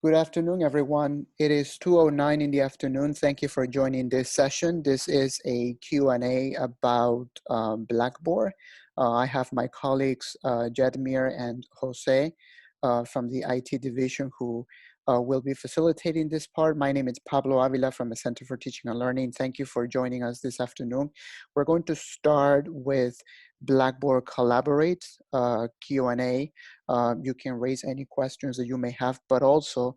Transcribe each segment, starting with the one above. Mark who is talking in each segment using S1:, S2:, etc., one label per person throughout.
S1: Good afternoon, everyone. It is 2:09 in the afternoon. Thank you for joining this session. This is a Q&A about Blackboard. I have my colleagues, Jetmir and Jose from the IT division who will be facilitating this part. My name is Pablo Avila from the Center for Teaching and Learning. Thank you for joining us this afternoon. We're going to start with Blackboard Collaborate Q&A. You can raise any questions that you may have, but also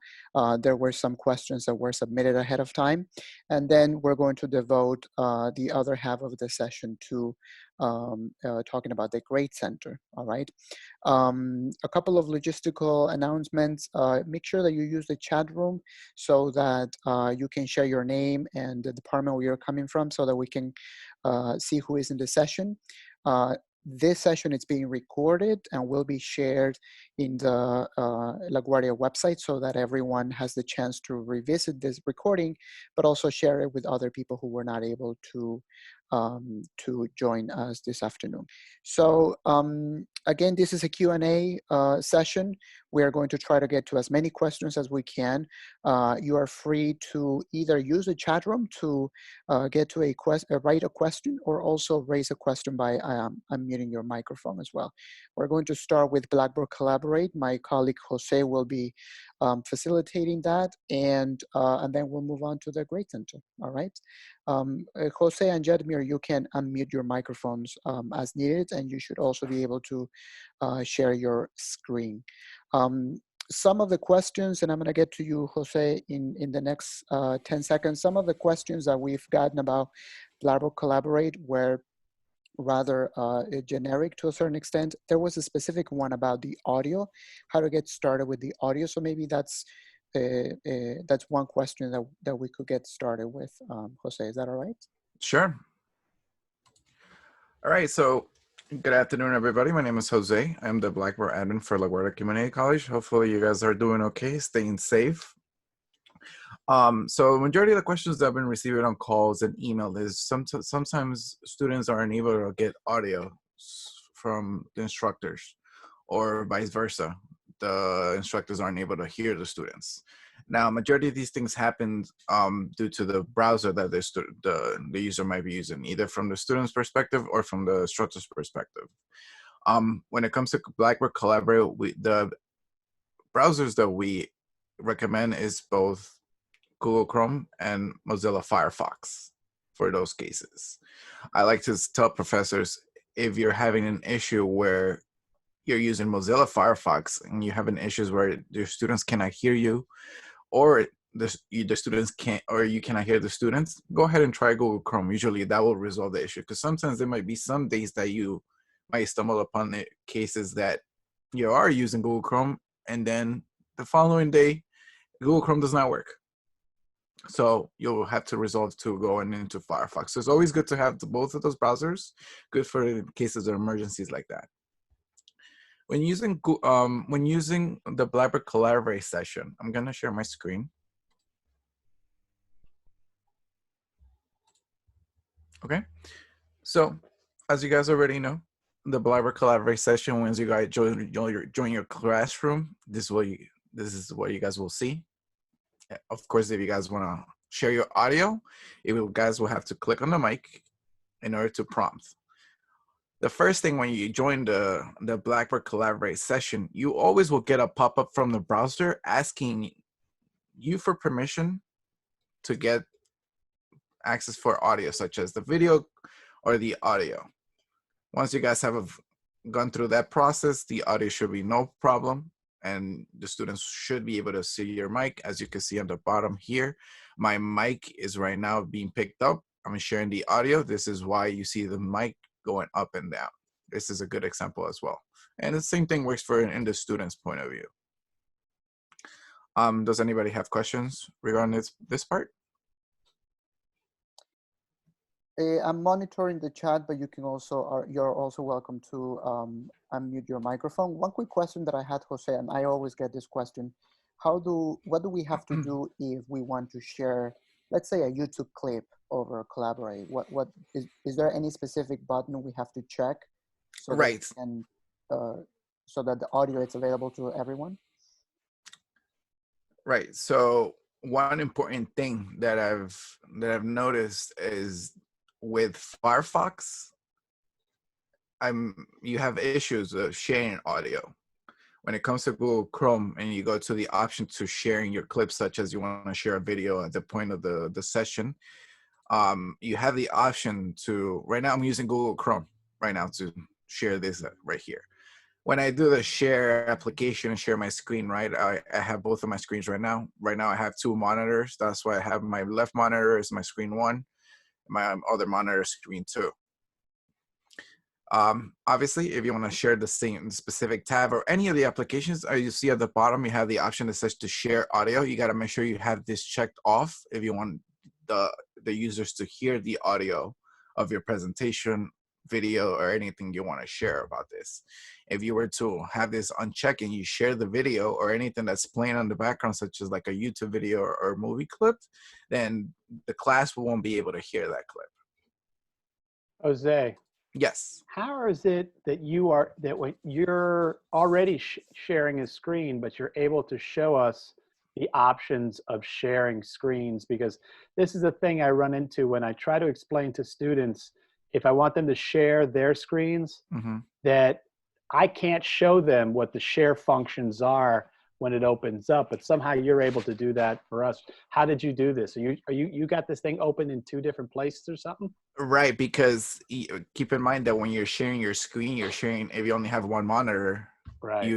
S1: there were some questions that were submitted ahead of time. And then we're going to devote the other half of the session to talking about the Grade Center, all right? A couple of logistical announcements. Make sure that you use the chat room so that you can share your name and the department where you're coming from so that we can see who is in the session. This session is being recorded and will be shared in the LaGuardia website so that everyone has the chance to revisit this recording, but also share it with other people who were not able to join us this afternoon. So again, this is a Q&A session. We are going to try to get to as many questions as we can. You are free to either use the chat room to get to write a question, or also raise a question by unmuting your microphone as well. We're going to start with Blackboard Collaborate. My colleague Jose will be facilitating that, and then we'll move on to the Grade Center. All right. Jose and Jetmir, you can unmute your microphones as needed, and you should also be able to share your screen. Some of the questions, and I'm going to get to you, Jose, in the next 10 seconds. Some of the questions that we've gotten about Blackboard Collaborate were rather generic to a certain extent. There was a specific one about the audio, how to get started with the audio. So maybe that's one question that we could get started with. Jose, is that all right?
S2: Sure. All right, so good afternoon, everybody. My name is Jose. I'm the Blackboard admin for LaGuardia Community College. Hopefully you guys are doing okay, staying safe. So the majority of the questions that I've been receiving on calls and email is sometimes students are unable to get audio from the instructors, or vice versa. The instructors aren't able to hear the students. Now, majority of these things happen due to the browser that the user might be using, either from the student's perspective or from the instructor's perspective. When it comes to Blackboard Collaborate, the browsers that we recommend is both Google Chrome and Mozilla Firefox for those cases. I like to tell professors, if you're having an issue where you're using Mozilla Firefox and you're having issues where your students cannot hear you, or the students can't, or you cannot hear the students, go ahead and try Google Chrome. Usually that will resolve the issue, because sometimes there might be some days that you might stumble upon the cases that you are using Google Chrome and then the following day Google Chrome does not work. So you'll have to resort to going into Firefox. So it's always good to have both of those browsers, good for cases of emergencies like that. When using the Blackboard Collaborate session, I'm gonna share my screen. Okay, so as you guys already know, the Blackboard Collaborate session, once you guys join your classroom, this is what you guys will see. Of course, if you guys want to share your audio, you guys will have to click on the mic in order to prompt. The first thing when you join the Blackboard Collaborate session, you always will get a pop-up from the browser asking you for permission to get access for audio, such as the video or the audio. Once you guys have gone through that process, the audio should be no problem, and the students should be able to see your mic. As you can see on the bottom here, my mic is right now being picked up. I'm sharing the audio. This is why you see the mic going up and down. This is a good example as well. And the same thing works for in the student's point of view. Does anybody have questions regarding this part?
S1: I'm monitoring the chat, but you can also you're also welcome to unmute your microphone. One quick question that I had, Jose, and I always get this question: what do we have to do if we want to share, let's say, a YouTube clip over Collaborate? What is there any specific button we have to check so
S2: right
S1: that we can, so that the audio is available to everyone?
S2: Right. So one important thing that I've noticed is with Firefox, you have issues of sharing audio. When it comes to Google Chrome and you go to the option to sharing your clips, such as you want to share a video at the point of the session, you have the option to, right now I'm using Google Chrome right now to share this right here. When I do the share application and share my screen, right, I have both of my screens right now. Right now I have two monitors. That's why I have my left monitor is my screen one, my other monitor is screen two. Obviously, if you want to share the same specific tab or any of the applications, you see at the bottom, you have the option that says to share audio. You got to make sure you have this checked off if you want the users to hear the audio of your presentation, video, or anything you want to share about this. If you were to have this unchecked and you share the video or anything that's playing on the background, such as like a YouTube video or movie clip, then the class won't be able to hear that clip.
S3: Jose,
S2: Yes.
S3: how is it that when you're already sharing a screen, but you're able to show us the options of sharing screens? Because this is a thing I run into when I try to explain to students, if I want them to share their screens, that I can't show them what the share functions are when it opens up, but somehow you're able to do that for us. How did you do this? You got this thing open in two different places or something?
S2: Right, because keep in mind that when you're sharing your screen, you're sharing, if you only have one monitor,
S3: Right.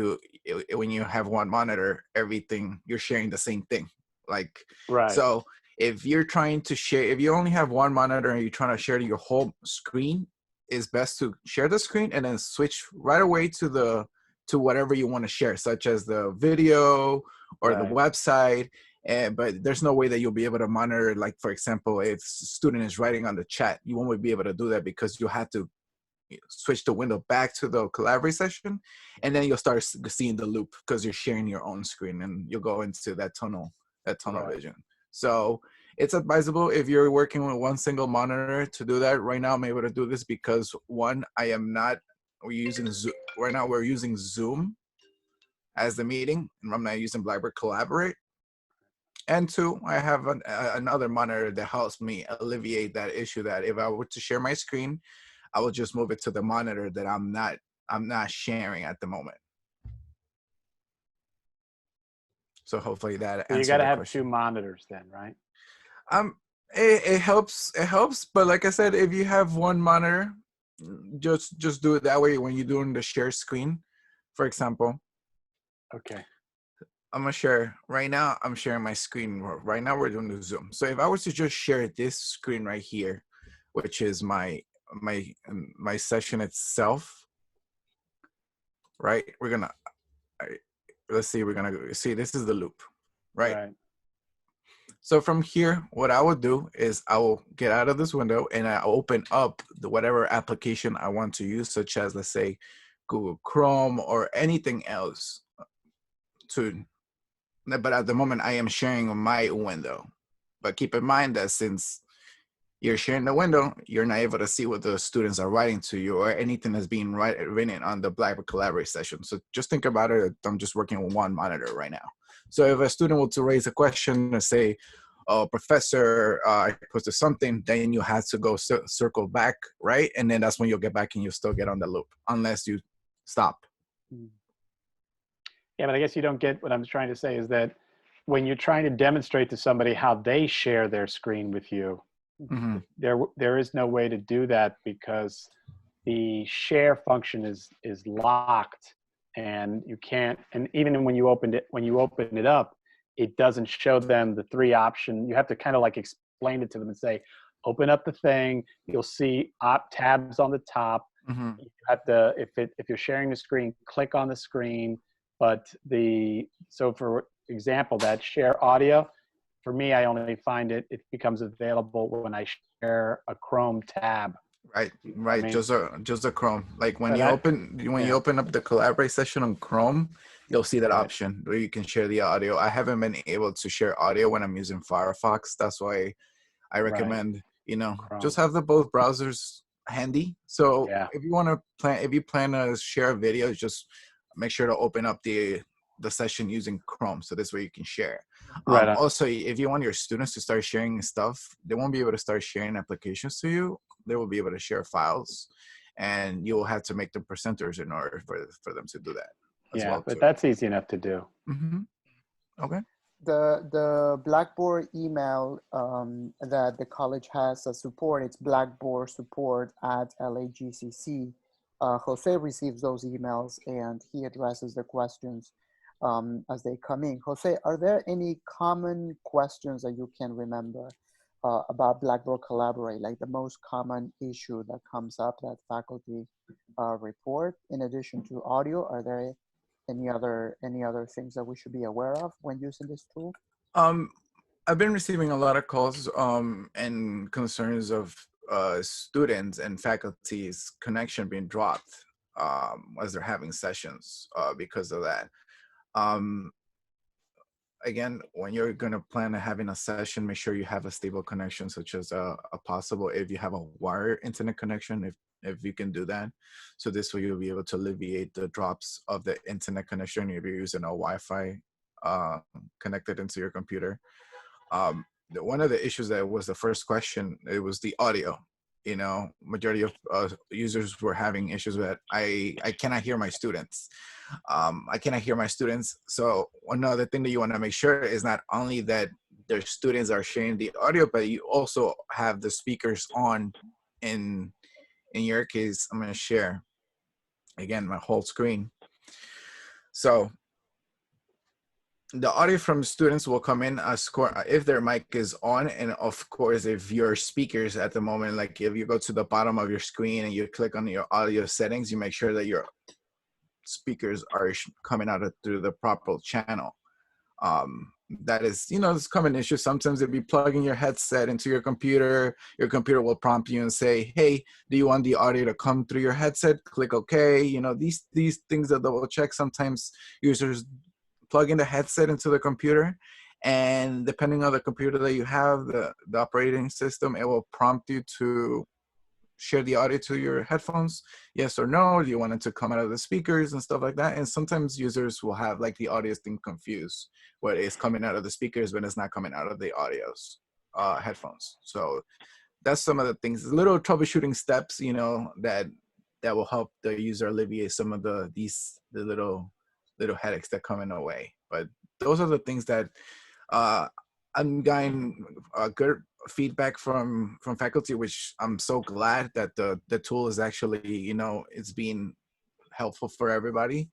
S2: when you have one monitor, everything, you're sharing the same thing. Like,
S3: right.
S2: So if you're trying to share, if you only have one monitor and you're trying to share your whole screen, it's best to share the screen and then switch right away to whatever you want to share, such as the video or the website. But there's no way that you'll be able to monitor, like, for example, if a student is writing on the chat, you won't be able to do that because you have to switch the window back to the Collaborate session, and then you'll start seeing the loop because you're sharing your own screen and you'll go into that tunnel vision. So it's advisable if you're working with one single monitor to do that. Right now I'm able to do this because one, we're using Zoom. Right now we're using Zoom as the meeting, and I'm not using Blackboard Collaborate. And two, I have another monitor that helps me alleviate that issue, that if I were to share my screen, I will just move it to the monitor that I'm not sharing at the moment. So hopefully that answers the question.
S3: You got to have two monitors then, right?
S2: It helps, but like I said, if you have one monitor, just do it that way when you're doing the share screen, for example.
S3: Okay.
S2: I'm gonna share right now. I'm sharing my screen right now. We're doing the Zoom. So if I was to just share this screen right here, which is my session itself, right? Let's see. We're gonna see. This is the loop, right? So from here, what I will do is I will get out of this window and I open up whatever application I want to use, such as, let's say, Google Chrome or anything else. But at the moment, I am sharing my window. But keep in mind that since you're sharing the window, you're not able to see what the students are writing to you or anything that's being written on the Blackboard Collaborate session. So just think about it. I'm just working with one monitor right now. So if a student were to raise a question and say, "Oh, professor, I posted something," then you have to go circle back, right? And then that's when you'll get back and you'll still get on the loop unless you stop.
S3: Yeah, but I guess you don't get what I'm trying to say is that when you're trying to demonstrate to somebody how they share their screen with you, there is no way to do that because the share function is locked, and you can't. And even when you open it up, it doesn't show them the three options. You have to kind of like explain it to them and say, "Open up the thing. You'll see tabs on the top. You have to, if you're sharing the screen, click on the screen." But so for example, that share audio, for me, I only find it becomes available when I share a Chrome tab.
S2: Right. I mean? Just a Chrome. Like when you open up the Collaborate session on Chrome, you'll see that option where you can share the audio. I haven't been able to share audio when I'm using Firefox. That's why I recommend, just have the both browsers handy. So if you plan to share a video, just make sure to open up the the session using Chrome, so this way you can share.
S3: Right on.
S2: Also, if you want your students to start sharing stuff, they won't be able to start sharing applications to you. They will be able to share files, and you'll have to make them presenters in order for them to do that as
S3: Yeah,
S2: well
S3: but
S2: too.
S3: that's easy enough to do.
S2: Okay.
S1: The Blackboard email that the college has as support, it's blackboardsupport@lagcc. Jose receives those emails and he addresses the questions as they come in. Jose, are there any common questions that you can remember about Blackboard Collaborate, like the most common issue that comes up that faculty report? In addition to audio, are there any other things that we should be aware of when using this tool?
S2: I've been receiving a lot of calls and concerns of students and faculty's connection being dropped as they're having sessions because of that. Again, when you're going to plan on having a session, make sure you have a stable connection, such as a possible, if you have a wired internet connection, if you can do that. So this way you'll be able to alleviate the drops of the internet connection if you're using a Wi-Fi connected into your computer. One of the issues that was the first question, it was the audio. You know, majority of users were having issues with I cannot hear my students. I cannot hear my students. So another thing that you want to make sure is not only that their students are sharing the audio, but you also have the speakers on. In your case, I'm going to share again my whole screen. So the audio from students will come in as if their mic is on, and of course if your speakers at the moment, like if you go to the bottom of your screen and you click on your audio settings, you make sure that your speakers are coming out through the proper channel. That is, you know, it's a common issue. Sometimes if you plug in your headset into your computer will prompt you and say, hey, do you want the audio to come through your headset? Click OK. You know, these things that double check. Sometimes users plug in the headset into the computer, and depending on the computer that you have, the operating system, it will prompt you to share the audio to your headphones, yes or no. Do you want it to come out of the speakers and stuff like that? And sometimes users will have like the audio thing confused, where it's coming out of the speakers when it's not coming out of the audio's headphones. So that's some of the things, little troubleshooting steps, you know, that will help the user alleviate some of the little headaches that come in our way. But those are the things that I'm getting good feedback from faculty, which I'm so glad that the tool is actually, you know, it's being helpful for everybody.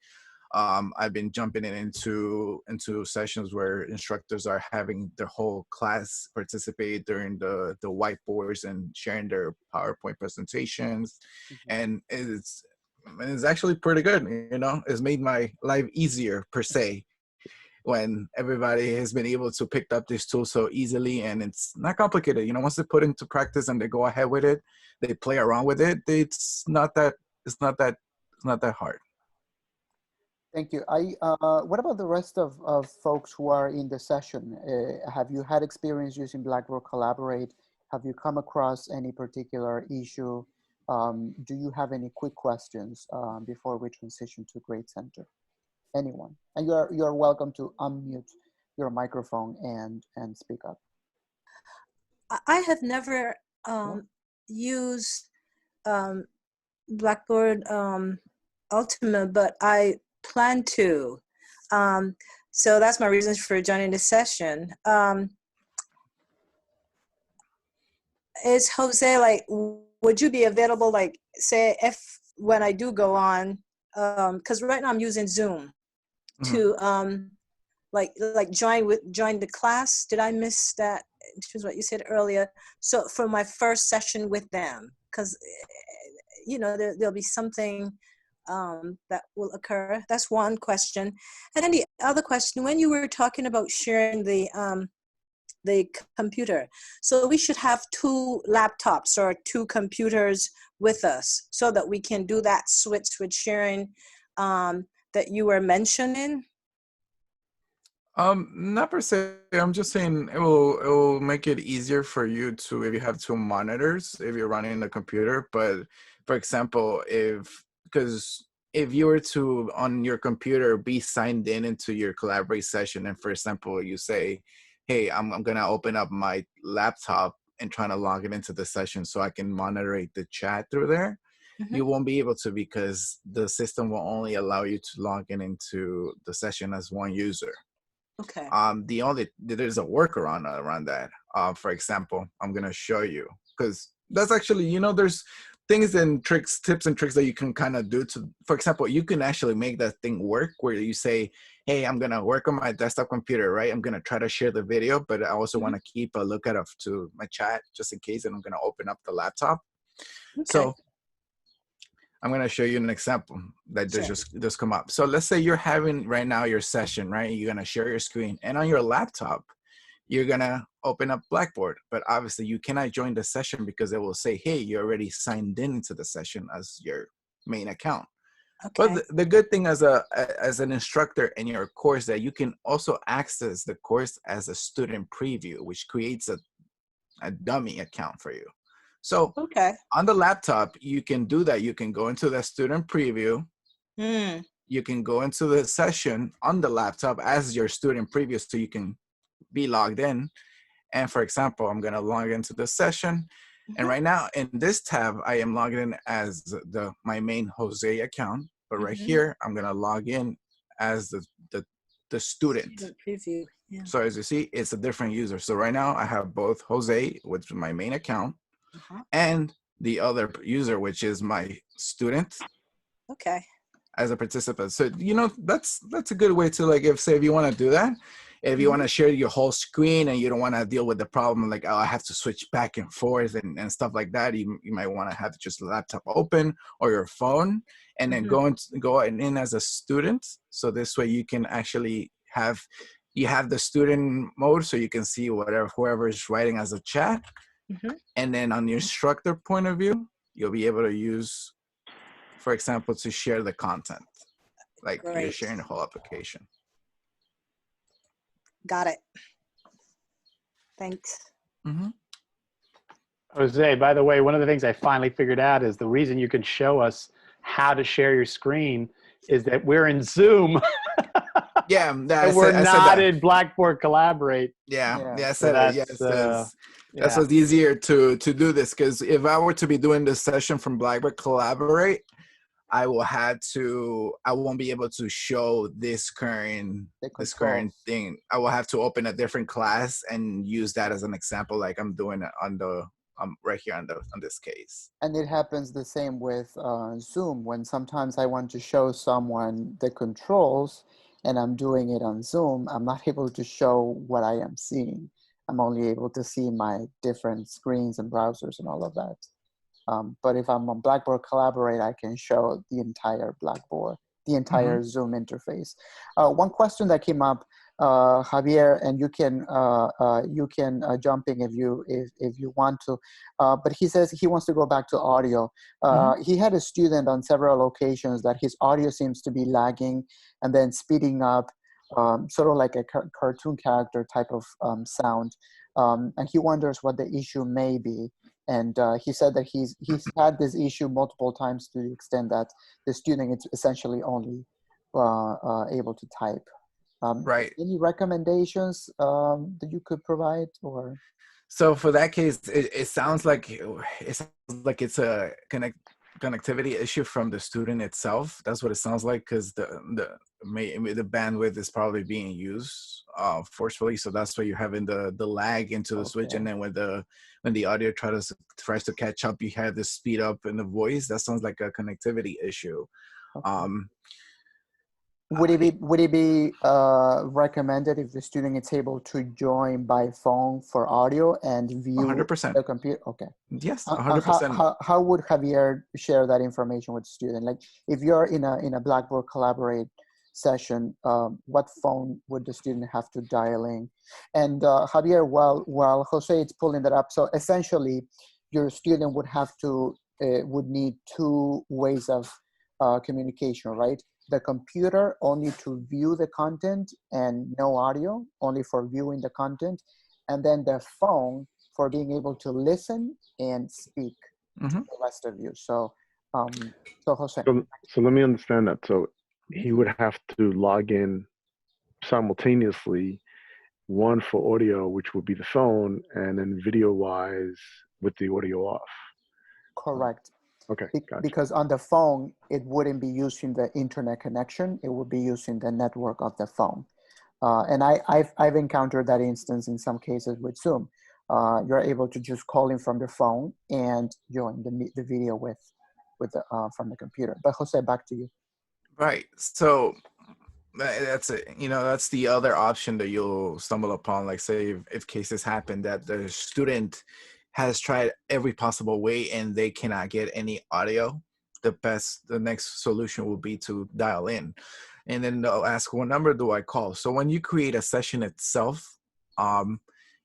S2: I've been jumping into sessions where instructors are having their whole class participate during the whiteboards and sharing their PowerPoint presentations, and it's actually pretty good. You know, it's made my life easier per se, when everybody has been able to pick up this tool so easily, and it's not complicated. You know, once they put it into practice and they go ahead with it, they play around with it. It's not that hard.
S1: Thank you. What about the rest of folks who are in the session? Have you had experience using Blackboard Collaborate? Have you come across any particular issue? Do you have any quick questions before we transition to Grade Center? Anyone? And you're welcome to unmute your microphone and speak up.
S4: I have never used Blackboard Ultima, but I plan to. So that's my reasons for joining the session. Is Jose, like, would you be available, like, say, if when I do go on, because right now I'm using Zoom to like join the class. Did I miss that? Which is what you said earlier. So for my first session with them, because you know there'll be something that will occur. That's one question. And then the other question, when you were talking about sharing the computer, so we should have 2 laptops or 2 computers with us so that we can do that switch with sharing that you were mentioning.
S2: Not per se. I'm just saying it will make it easier for you to, if you have 2 monitors, if you're running the computer. But for example, because if you were to, on your computer, be signed in into your Collaborate session, and for example, you say, hey, I'm going to open up my laptop and trying to log it into the session so I can monitor the chat through there, you won't be able to, because the system will only allow you to log in into the session as one user.
S4: Okay.
S2: There's a workaround around that. For example, I'm going to show you, because that's actually, you know, there's things and tricks, tips and tricks that you can kind of do to, for example, you can actually make that thing work where you say, hey, I'm going to work on my desktop computer, right? I'm going to try to share the video, but I also want to keep a lookout to my chat just in case, and I'm going to open up the laptop.
S4: Okay.
S2: So I'm going to show you an example that just come up. So let's say you're having right now your session, right? You're going to share your screen, and on your laptop, you're going to open up Blackboard, but obviously you cannot join the session because it will say, hey, you already signed in to the session as your main account. Okay. But the good thing as an instructor in your course, that you can also access the course as a student preview, which creates a dummy account for you. So on the laptop, you can do that. You can go into the student preview. You can go into the session on the laptop as your student preview, so you can be logged in. And for example, I'm going to log into the session. And right now in this tab, I am logged in as my main Jose account. But right here, I'm going to log in as the student.
S4: Preview. Yeah.
S2: So as you see, it's a different user. So right now I have both Jose, which is my main account, and the other user, which is my student.
S4: Okay.
S2: As a participant. So, you know, that's a good way to, like, if you want to do that, if you want to share your whole screen and you don't want to deal with the problem, like, oh, I have to switch back and forth and stuff like that, you might want to have just the laptop open or your phone, and then go in as a student. So this way you can actually have the student mode, so you can see whoever is writing as a chat. And then on your instructor point of view, you'll be able to use, for example, to share the content, like you're sharing the whole application.
S4: Got it. Thanks.
S3: Jose, by the way, one of the things I finally figured out is the reason you can show us how to share your screen is that we're in Zoom.
S2: Yeah,
S3: we're not in Blackboard Collaborate.
S2: Yeah, I
S3: So
S2: said it. Yes, that's what's easier to do this, because if I were to be doing this session from Blackboard Collaborate, I won't be able to show this current thing. I will have to open a different class and use that as an example, like I'm doing it on the right here on this case.
S1: And it happens the same with Zoom, when sometimes I want to show someone the controls and I'm doing it on Zoom, I'm not able to show what I am seeing. I'm only able to see my different screens and browsers and all of that. But if I'm on Blackboard Collaborate, I can show the entire Blackboard, the entire Zoom interface. One question that came up, Javier, and you can jump in if you want to. But he says he wants to go back to audio. He had a student on several occasions that his audio seems to be lagging and then speeding up, sort of like a cartoon character type of sound. And he wonders what the issue may be. And he said that he's had this issue multiple times, to the extent that the student is essentially only able to type.
S2: Right.
S1: Any recommendations that you could provide, or?
S2: So for that case, it sounds like it's a connectivity issue from the student itself. That's what it sounds like, because the bandwidth is probably being used forcefully. So that's why you're having the lag into the switch, and then when the audio tries to catch up, you have this speed up in the voice. That sounds like a connectivity issue.
S1: Would it be recommended if the student is able to join by phone for audio and view
S2: 100%.
S1: the computer? Okay.
S2: Yes, 100%.
S1: How would Javier share that information with the student? Like, if you're in a Blackboard Collaborate session, what phone would the student have to dial in? And Javier, while Jose is pulling that up, so essentially, your student would need two ways of communication, right? The computer only to view the content and no audio, only for viewing the content, and then the phone for being able to listen and speak to the rest of you. So So Jose.
S5: So let me understand that. So he would have to log in simultaneously, one for audio, which would be the phone, and then video-wise with the audio off.
S1: Correct.
S5: Okay, gotcha.
S1: Because on the phone, it wouldn't be using the internet connection. It would be using the network of the phone. And I've encountered that instance in some cases with Zoom. You're able to just call in from your phone and join the video with the from the computer. But Jose, back to you.
S2: Right. So that's it. That's the other option that you'll stumble upon. Like, say, if cases happen that the student has tried every possible way and they cannot get any audio, the next solution will be to dial in, and then they'll ask, what number do I call? So when you create a session itself,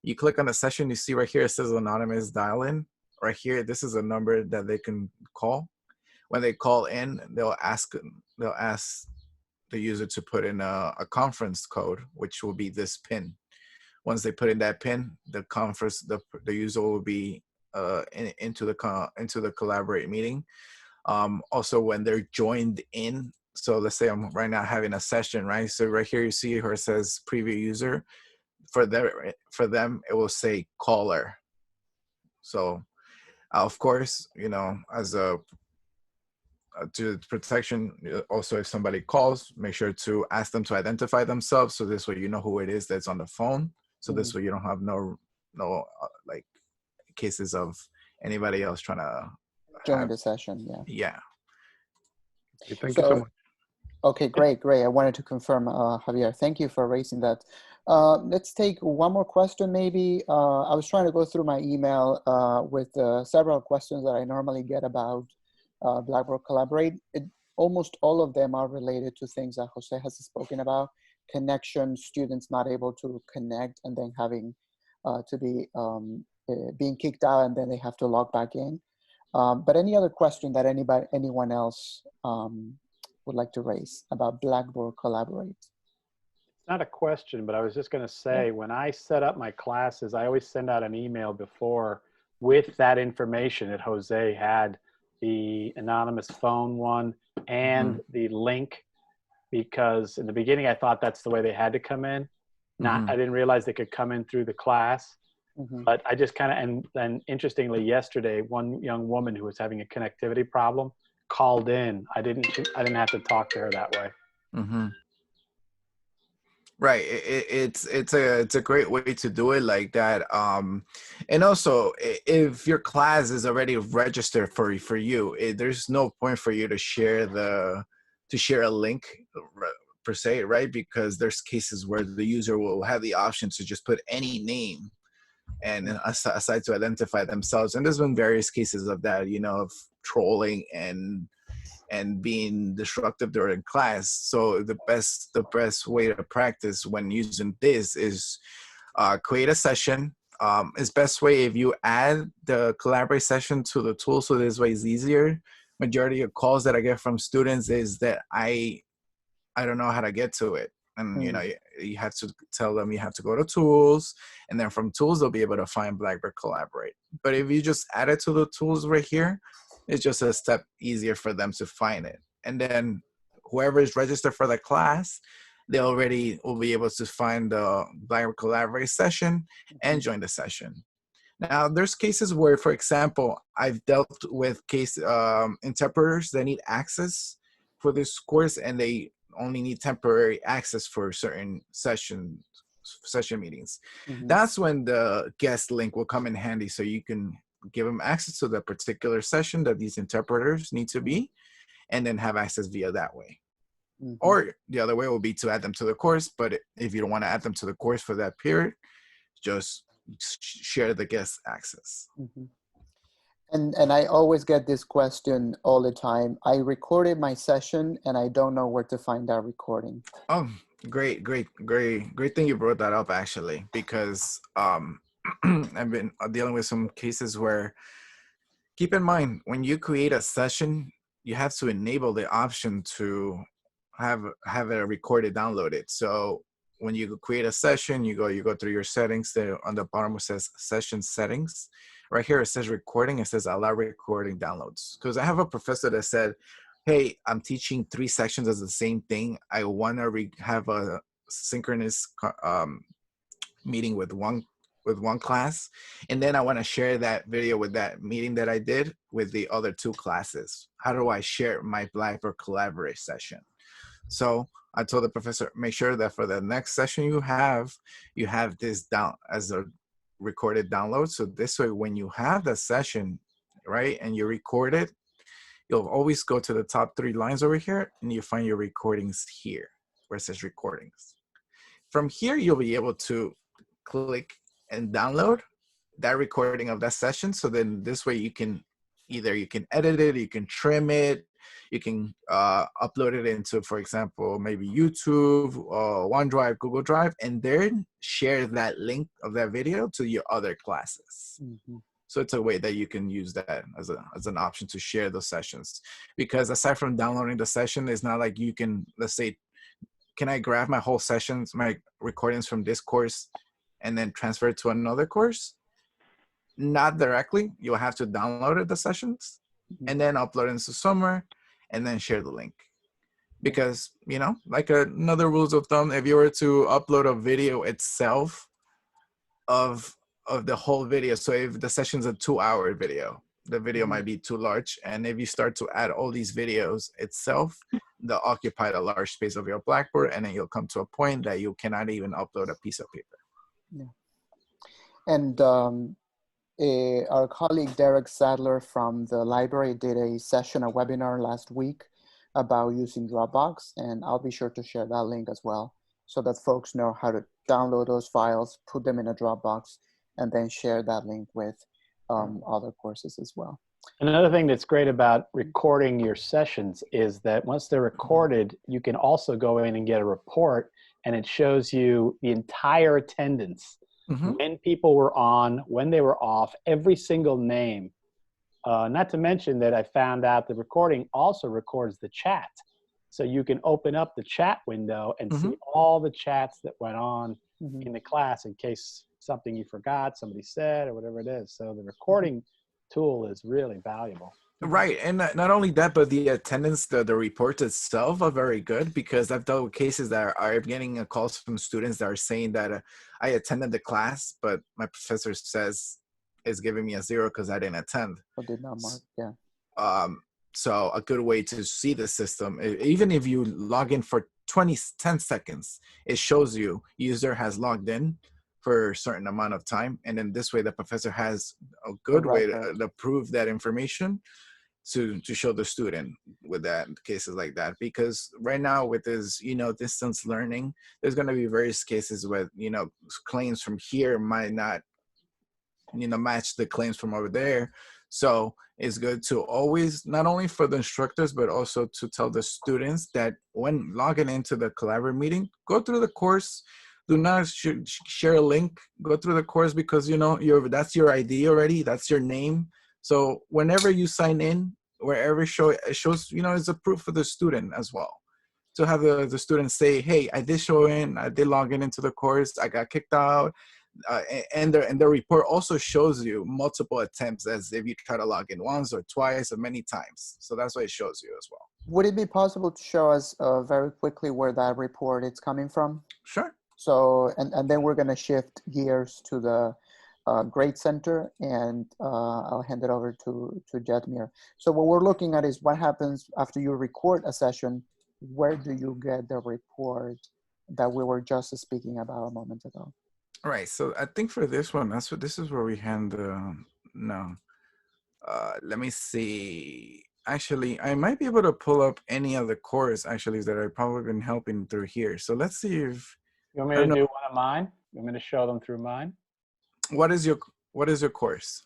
S2: you click on the session, you see right here, it says anonymous dial in. Right here, this is a number that they can call. When they call in, they'll ask the user to put in a conference code, which will be this PIN. Once they put in that PIN, the user will be into the Collaborate meeting. Also, when they're joined in, so let's say I'm right now having a session, right? So right here you see where it says preview user. For them, it will say caller. So of course, as a to protection, also if somebody calls, make sure to ask them to identify themselves, so this way you know who it is that's on the phone. So this way you don't have no like cases of anybody else trying to
S1: Join the session.
S2: Yeah.
S5: Okay, thank you so much.
S1: Okay, great. I wanted to confirm, Javier, thank you for raising that. Let's take one more question maybe. I was trying to go through my email with several questions that I normally get about Blackboard Collaborate. Almost all of them are related to things that Jose has spoken about: connection, students not able to connect, and then having to be being kicked out, and then they have to log back in. But any other question that anyone else would like to raise about Blackboard Collaborate?
S3: It's not a question, but I was just going to say, when I set up my classes, I always send out an email before with that information that Jose had, the anonymous phone one and the link, because in the beginning I thought that's the way they had to come in. I didn't realize they could come in through the class. But I just kind of, and then interestingly, yesterday, one young woman who was having a connectivity problem called in. I didn't have to talk to her that way.
S2: Right. It's a great way to do it like that. And also, if your class is already registered for you, there's no point for you to share a link per se, right? Because there's cases where the user will have the option to just put any name and aside to identify themselves. And there's been various cases of that, of trolling and being disruptive during class. So the best way to practice when using this is create a session. It's best way if you add the Collaborate session to the tool, so this way it's easier. Majority of calls that I get from students is that I don't know how to get to it. And you have to tell them you have to go to tools, and then from tools they'll be able to find Blackboard Collaborate. But if you just add it to the tools right here, it's just a step easier for them to find it. And then whoever is registered for the class, they already will be able to find the Blackboard Collaborate session and join the session. Now, there's cases where, for example, I've dealt with interpreters that need access for this course, and they only need temporary access for certain session meetings. That's when the guest link will come in handy, so you can give them access to the particular session that these interpreters need to be, and then have access via that way. Or the other way will be to add them to the course, but if you don't want to add them to the course for that period, just share the guest access.
S1: And I always get this question all the time. I recorded my session and I don't know where to find that recording.
S2: Oh, great thing you brought that up, actually, because I've been dealing with some cases where, keep in mind, when you create a session, you have to enable the option to have it recorded, downloaded. So when you create a session, you go through your settings. There on the bottom it says session settings. right here it says recording. It says allow recording downloads. Because I have a professor that said, hey, I'm teaching 3 sections as the same thing. I want to have a synchronous meeting with one class, and then I want to share that video with that meeting that I did with the other 2 classes. How do I share my Blackboard Collaborate session? So I told the professor, make sure that for the next session you have this down as a recorded download. So this way, when you have the session, right, and you record it, you'll always go to the top 3 lines over here, and you find your recordings here, where it says recordings. From here, you'll be able to click and download that recording of that session. So then this way you can edit it, you can trim it, you can upload it into, for example, maybe YouTube, OneDrive, Google Drive, and then share that link of that video to your other classes.
S1: Mm-hmm.
S2: So it's a way that you can use that as an option to share those sessions. Because aside from downloading the session, it's not like you can, let's say, can I grab my whole sessions, my recordings from this course, and then transfer it to another course? Not directly. You'll have to download the sessions and then upload it into somewhere and then share the link. Because, you know, like another rules of thumb, if you were to upload a video itself of the whole video, so if the session's a 2-hour video, the video might be too large. And if you start to add all these videos itself, they'll occupy a large space of your Blackboard, and then you'll come to a point that you cannot even upload a piece of paper.
S1: Yeah. And our colleague Derek Stadler from the library did a session, a webinar last week about using Dropbox, and I'll be sure to share that link as well so that folks know how to download those files, put them in a Dropbox, and then share that link with other courses as well.
S3: Another thing that's great about recording your sessions is that once they're recorded, you can also go in and get a report, and it shows you the entire attendance, when people were on, when they were off, every single name. Not to mention that I found out the recording also records the chat. So you can open up the chat window and see all the chats that went on in the class in case something you forgot, somebody said, or whatever it is. So the recording tool is really valuable.
S2: Right. And not only that, but the attendance, the reports itself are very good, because I've dealt with cases that are getting calls from students that are saying that I attended the class, but my professor says is giving me a 0 because I didn't attend.
S1: Or did not mark, yeah.
S2: So a good way to see the system, even if you log in for 10 seconds, it shows you user has logged in for a certain amount of time. And then this way the professor has a good way to prove that information to show the student with that cases like that. Because right now with this, distance learning, there's going to be various cases with, claims from here might not, match the claims from over there. So it's good to always, not only for the instructors, but also to tell the students that when logging into the Collaborate meeting, go through the course. Do not share a link. Go through the course, because that's your ID already. That's your name. So whenever you sign in, wherever it shows, it's a proof for the student as well. To have the student say, hey, I did show in, I did log into the course, I got kicked out. And the report also shows you multiple attempts, as if you try to log in once or twice or many times. So that's what it shows you as well.
S1: Would it be possible to show us very quickly where that report is coming from?
S2: Sure.
S1: So, and then we're going to shift gears to the Grade Center, and I'll hand it over to Jetmir. So what we're looking at is what happens after you record a session. Where do you get the report that we were just speaking about a moment ago?
S2: All right. So I think for this one, this is where we hand let me see. Actually, I might be able to pull up any other course actually that I've probably been helping through here. So let's see if
S3: you want me to do one of mine. You want me to show them through mine?
S2: What is your course?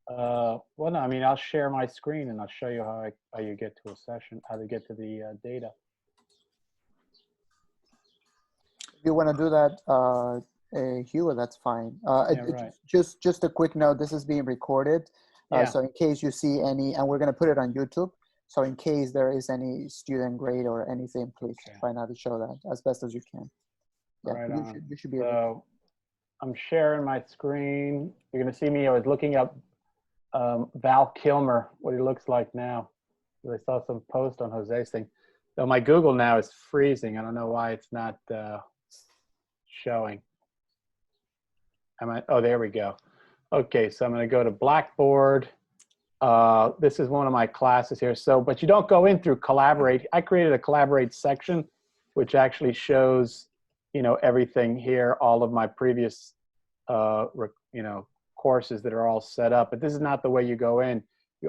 S3: Well, no, I mean, I'll share my screen and I'll show you how you get to a session, how to get to the data.
S1: If you want to do that, Hugh, that's fine.
S3: Right.
S1: Just a quick note, this is being recorded. So in case you see any, and we're going to put it on YouTube. So in case there is any student grade or anything, please try not to show that as best as you can. Yeah,
S3: right
S1: you should be able to.
S3: I'm sharing my screen. You're going to see me. I was looking up Val Kilmer, what he looks like now. I saw some post on Jose's thing. Though my Google now is freezing. I don't know why it's not showing. Oh, there we go. Okay, so I'm going to go to Blackboard. This is one of my classes here. So, but you don't go in through Collaborate. I created a Collaborate section, which actually shows, you know, everything here, all of my previous, you know, courses that are all set up. But this is not the way you go in.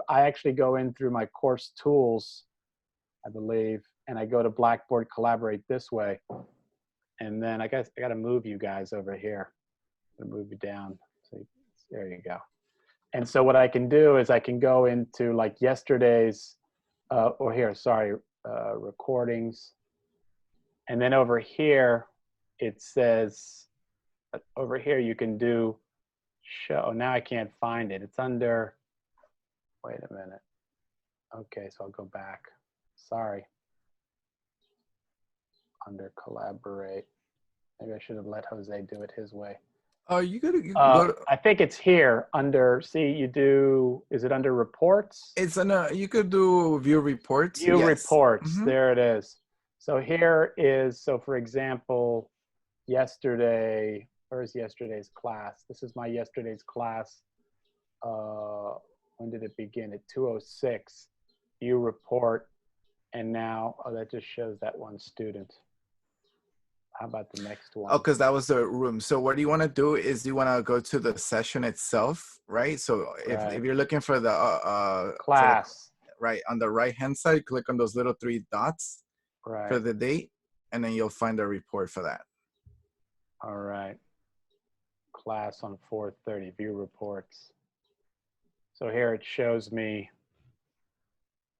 S3: I actually go in through my course tools, I believe, and I go to Blackboard Collaborate this way. And then I guess I got to move you guys over here. I'm gonna move you down. So there you go. And so what I can do is I can go into like yesterday's, or here, sorry, recordings. And then over here, it says, over here you can do show. Now I can't find it. It's under, wait a minute. Okay, so I'll go back. Sorry. Under Collaborate. Maybe I should have let Jose do it his way.
S2: You go to,
S3: I think it's here under, see, you do, is it under reports?
S2: it's you could do view reports.
S3: View
S2: yes.
S3: reports,
S2: Mm-hmm.
S3: There it is. So here is, so for example, yesterday, where's yesterday's class? This is my yesterday's class. When did it begin? At 2:06, view report. And now, oh, that just shows that one student. How about the next one?
S2: Oh, because that was the room. So what you want to do is you want to go to the session itself, right? So if you're looking for the
S3: class,
S2: right, on the right-hand side, click on those little 3 dots for the date, and then you'll find a report for that.
S3: All right. Class on 4:30, view reports. So here it shows me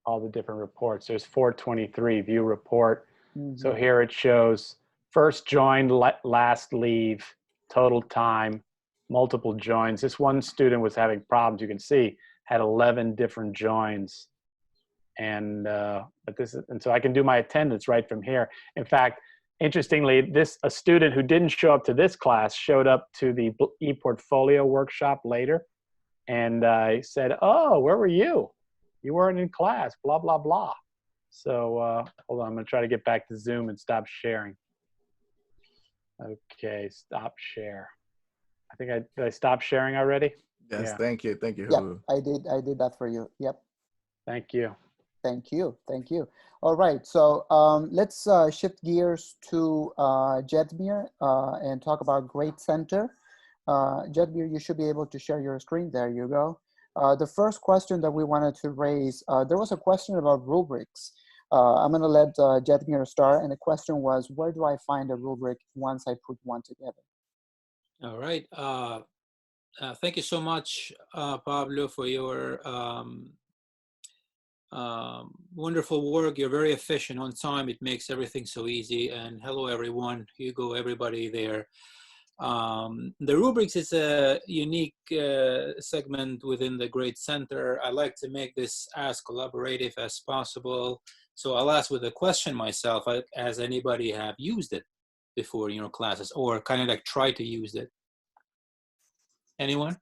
S3: all the different reports. There's 423, view report. Mm-hmm. So here it shows first joined, last leave, total time, multiple joins. This one student was having problems. You can see had 11 different joins, and so I can do my attendance right from here. In fact, interestingly, a student who didn't show up to this class showed up to the ePortfolio workshop later, and I said, "Oh, where were you? You weren't in class." Blah blah blah. So hold on, I'm gonna try to get back to Zoom and stop sharing. Okay, stop share. I think did I stop sharing already?
S2: Yes,
S3: yeah.
S2: Thank you.
S1: Yeah, I did that for you. Yep.
S3: Thank you.
S1: Thank you. All right, so let's shift gears to Jetmir and talk about Grade Center. Jetmir, you should be able to share your screen. There you go. The first question that we wanted to raise, there was a question about rubrics. I'm going to let Jetmir start, and the question was, where do I find a rubric once I put one together?
S6: All right. Thank you so much, Pablo, for your wonderful work. You're very efficient on time. It makes everything so easy. And hello, everyone. Hugo, everybody there. The rubrics is a unique segment within the Grade Center. I like to make this as collaborative as possible. So I'll ask with a question myself, has anybody have used it before in your classes, or kind of like try to use it? Anyone?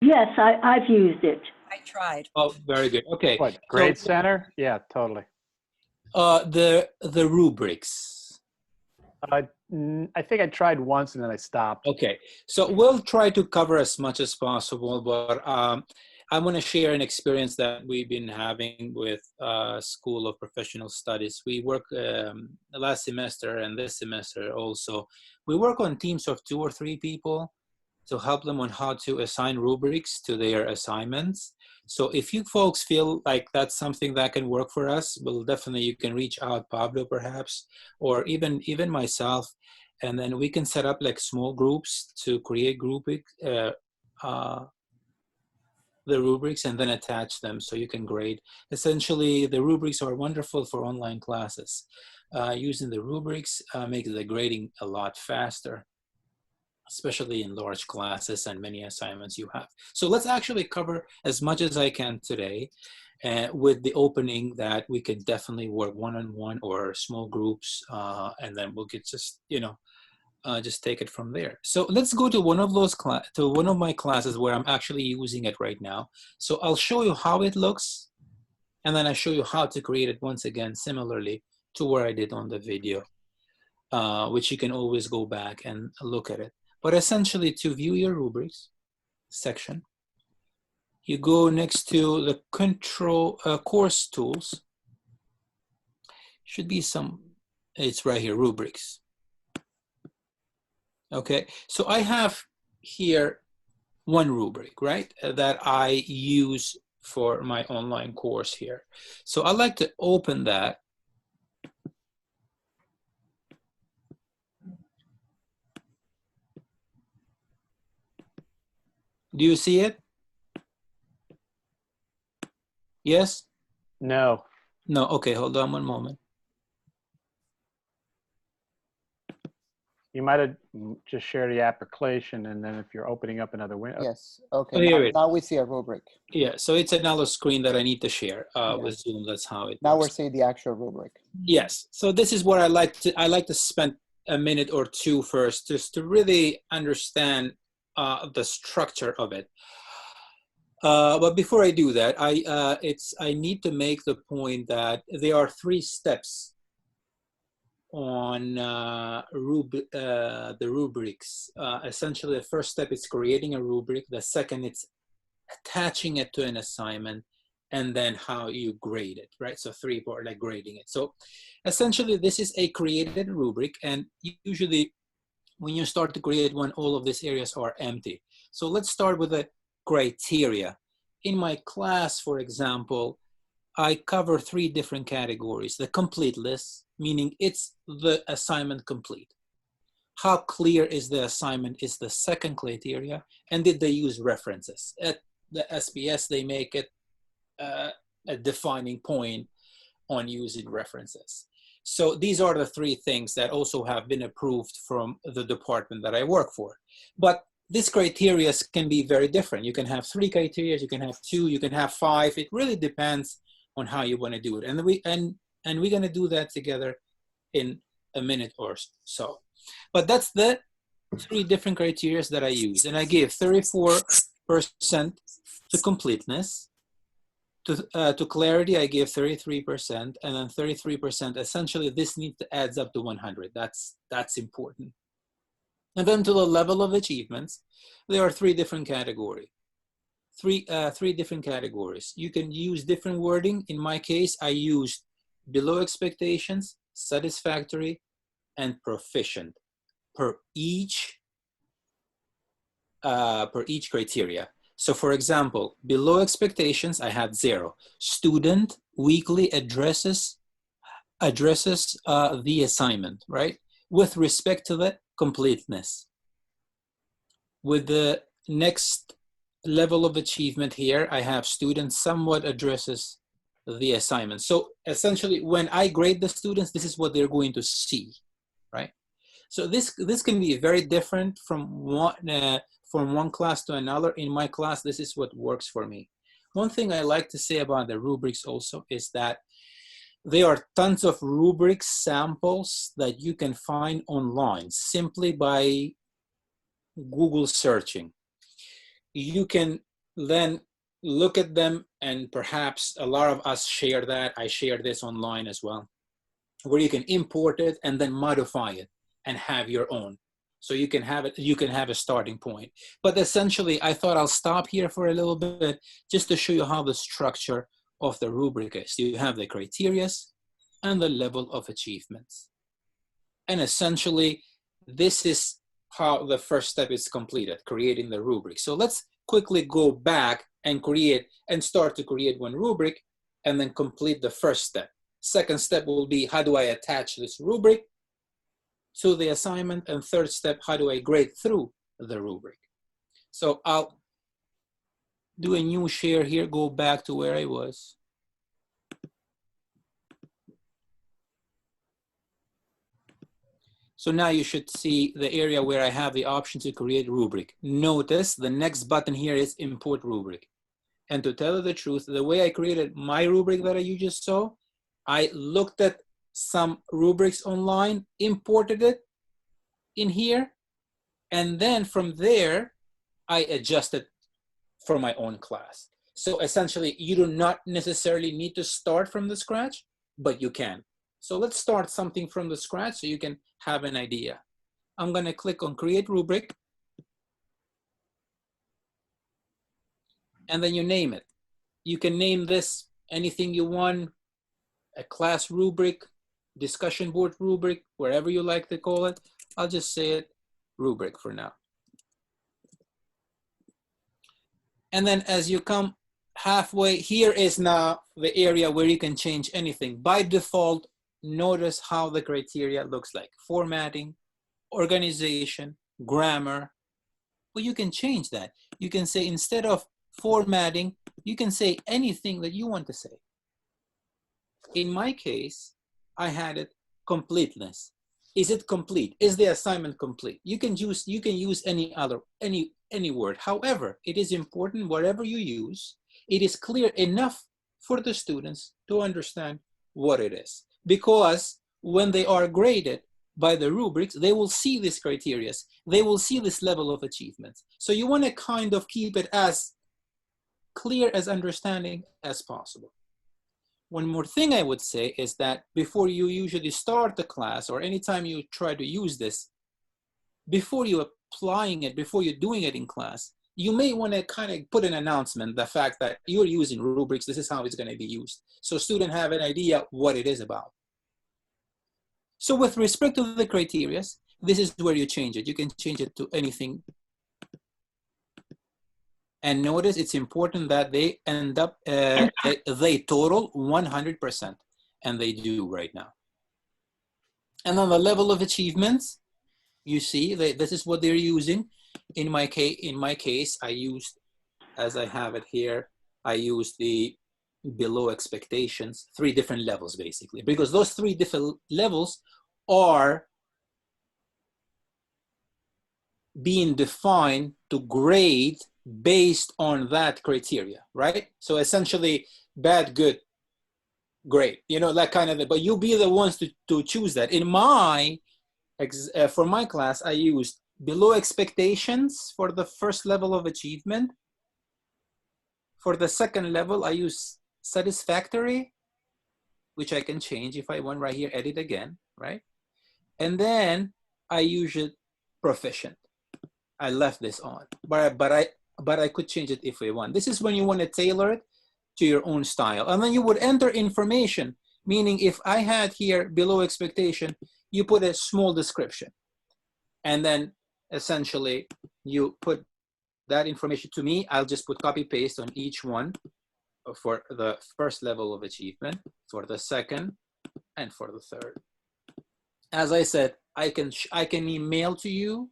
S7: Yes, I've used it.
S8: I tried.
S6: Oh, very good. Okay.
S3: What, Grade Center? Yeah, totally.
S6: The rubrics.
S3: I think I tried once and then I stopped.
S6: Okay, so we'll try to cover as much as possible, but I'm going to share an experience that we've been having with School of Professional Studies. We work last semester and this semester also. We work on teams of 2 or 3 people to help them on how to assign rubrics to their assignments. So if you folks feel like that's something that can work for us, well, definitely you can reach out, Pablo perhaps, or even myself, and then we can set up like small groups to create the rubrics and then attach them so you can grade. Essentially, the rubrics are wonderful for online classes. Using the rubrics makes the grading a lot faster, especially in large classes and many assignments you have. So let's actually cover as much as I can today with the opening that we can definitely work one-on-one or small groups, and then we'll get just, just take it from there. So let's go to one of those one of my classes where I'm actually using it right now. So I'll show you how it looks, and then I show you how to create it once again, similarly to where I did on the video, which you can always go back and look at it. But essentially, to view your rubrics section, you go next to the control course tools. Should be some, it's right here, rubrics. Okay, so I have here one rubric, right, that I use for my online course here. So I'd like to open that. Do you see it? Yes?
S3: No.
S6: No, okay, hold on one moment.
S3: You might have just shared the application, and then if you're opening up another window.
S1: Yes. Okay.
S6: Oh, here
S1: Now we see a rubric.
S6: Yeah, so it's another screen that I need to share
S1: Yeah.
S6: with Zoom. That's how it
S1: Now we're
S6: works.
S1: seeing the actual rubric.
S6: Yes, so this is what I like to spend a minute or two first, just to really understand the structure of it. But before I do that, I need to make the point that there are 3 steps on the rubrics. Essentially, the first step is creating a rubric. The second, it's attaching it to an assignment, and then how you grade it, right? So 3 part, like grading it. So essentially, this is a created rubric, and usually when you start to create one, all of these areas are empty. So let's start with the criteria. In my class, for example, I cover 3 different categories. The complete list, meaning it's the assignment complete. How clear is the assignment is the second criteria, and did they use references? At the SPS, they make it a defining point on using references. So these are the 3 things that also have been approved from the department that I work for. But these criteria can be very different. You can have 3 criteria, you can have 2, you can have 5. It really depends on how you want to do it. And we're going to do that together in a minute or so. But that's the 3 different criteria that I use. And I give 34% to completeness. To clarity, I give 33%, and then 33%. Essentially, this needs to adds up to 100. That's important. And then to the level of achievements, there are 3 different categories. 3 different categories. You can use different wording. In my case, I used below expectations, satisfactory, and proficient per each criteria. So for example, below expectations, I had 0. Student weekly addresses the assignment, right? With respect to the completeness. With the next level of achievement here, I have students somewhat addresses the assignment. So essentially, when I grade the students, this is what they're going to see, right? So this can be very different from one class to another. In my class, this is what works for me. One thing I like to say about the rubrics also is that there are tons of rubric samples that you can find online simply by Google searching. You can then look at them, and perhaps a lot of us share that. I share this online as well, where you can import it and then modify it and have your own. So you can have it, you can have a starting point. But essentially, I thought I'll stop here for a little bit just to show you how the structure of the rubric is. You have the criteria and the level of achievements. And essentially, this is how the first step is completed, creating the rubric. So let's quickly go back and create and start to create one rubric and then complete the first step. Second step will be, how do I attach this rubric to the assignment? And third step, how do I grade through the rubric? So I'll do a new share here, go back to where I was. So now you should see the area where I have the option to create rubric. Notice the next button here is import rubric. And to tell you the truth, the way I created my rubric that you just saw, I looked at some rubrics online, imported it, in here. And then from there, I adjust it for my own class. So essentially, you do not necessarily need to start from the scratch, but you can. So let's start something from the scratch so you can have an idea. I'm going to click on Create Rubric. And then you name it. You can name this anything you want, a class rubric, discussion board rubric, wherever you like to call it. I'll just say it rubric for now. And then as you come halfway, here is now the area where you can change anything. By default, notice how the criteria looks like. Formatting, organization, grammar. Well, you can change that. You can say instead of formatting, you can say anything that you want to say. In my case, I had it completeness. Is it complete? Is the assignment complete? You can use any word. However, it is important whatever you use, it is clear enough for the students to understand what it is. Because when they are graded by the rubrics, they will see these criteria. They will see this level of achievement. So you want to kind of keep it as clear as understanding as possible. One more thing I would say is that before you usually start the class or anytime you try to use this, before you're applying it, before you're doing it in class, you may want to kind of put an announcement, the fact that you're using rubrics, this is how it's going to be used. So students have an idea what it is about. So with respect to the criteria, this is where you change it. You can change it to anything. And notice it's important that they end up, they total 100%, and they do right now. And on the level of achievements, you see that this is what they're using. In my case, I used, as I have it here, I used the below expectations, 3 different levels basically, because those 3 different levels are being defined to grade based on that criteria, right? So essentially, bad, good, great, you know, that kind of, but you'll be the ones to choose that. In my, for my class, I used below expectations for the first level of achievement. For the second level, I use satisfactory, which I can change if I want right here, edit again, right? And then I use it proficient. I left this on, but I could change it if I want. This is when you want to tailor it to your own style. And then you would enter information, meaning if I had here below expectation, you put a small description. And then essentially you put that information to me. I'll just put copy paste on each one for the first level of achievement, for the second, and for the third. As I said, I can email to you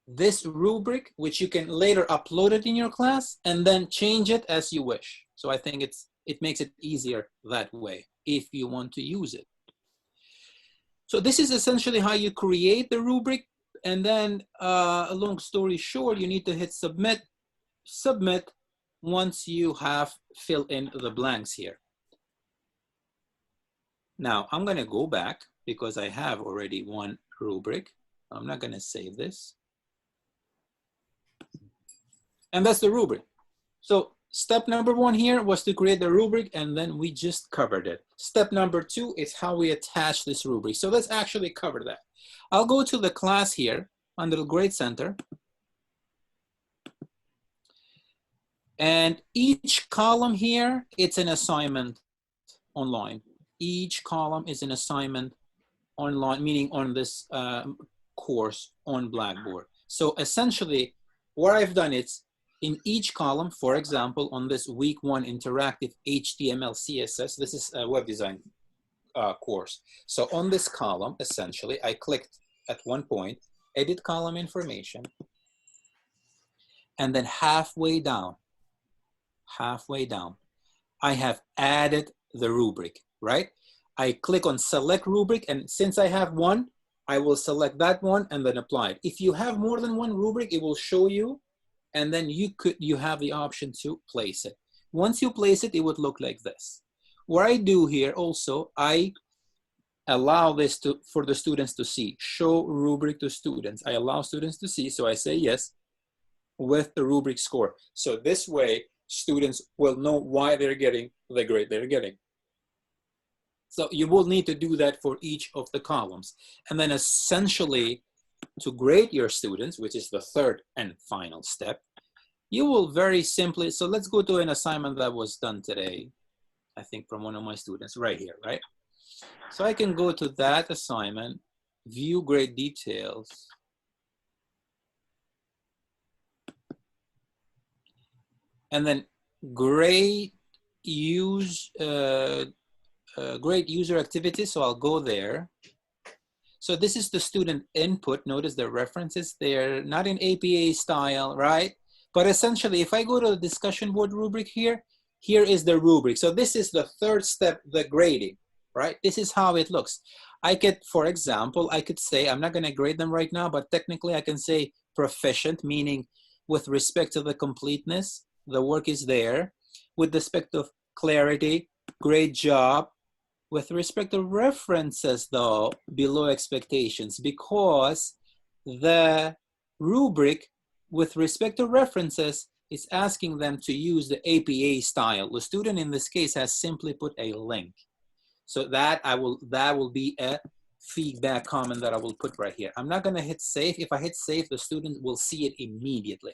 S6: this rubric, which you can later upload it in your class and then change it as you wish. So I think it makes it easier that way if you want to use it. So this is essentially how you create the rubric. And then a long story short, you need to hit submit. Submit once you have filled in the blanks here. Now I'm going to go back because I have already one rubric. I'm not going to save this. And that's the rubric. So step number 1 here was to create the rubric, and then we just covered it. Step number 2 is how we attach this rubric. So let's actually cover that. I'll go to the class here under the Grade Center. And each column here, it's an assignment online. Each column is an assignment online, meaning on this course on Blackboard. So essentially, what I've done is, in each column, for example, on this week 1 interactive HTML, CSS, this is a web design course. So on this column, essentially, I clicked at one point, edit column information, and then halfway down, I have added the rubric, right? I click on select rubric, and since I have one, I will select that one and then apply it. If you have more than one rubric, it will show you, and then you have the option to place it. Once you place it, it would look like this. What I do here also, I allow this for the students to see. Show rubric to students. I allow students to see, so I say yes with the rubric score. So this way, students will know why they're getting the grade they're getting. So you will need to do that for each of the columns. And then essentially, to grade your students, which is the third and final step, you will very simply, so let's go to an assignment that was done today, I think from one of my students right here, right? So I can go to that assignment, view grade details, and then grade user activity. So I'll go there. So this is the student input. Notice the references there, not in APA style, right? But essentially, if I go to the discussion board rubric here, here is the rubric. So this is the third step, the grading, right? This is how it looks. I could, for example, I could say, I'm not gonna grade them right now, but technically I can say proficient, meaning with respect to the completeness, the work is there. With respect of clarity, great job. With respect to references though, below expectations, because the rubric with respect to references is asking them to use the APA style. The student in this case has simply put a link. So that will be a feedback comment that I will put right here. I'm not gonna hit save. If I hit save, the student will see it immediately.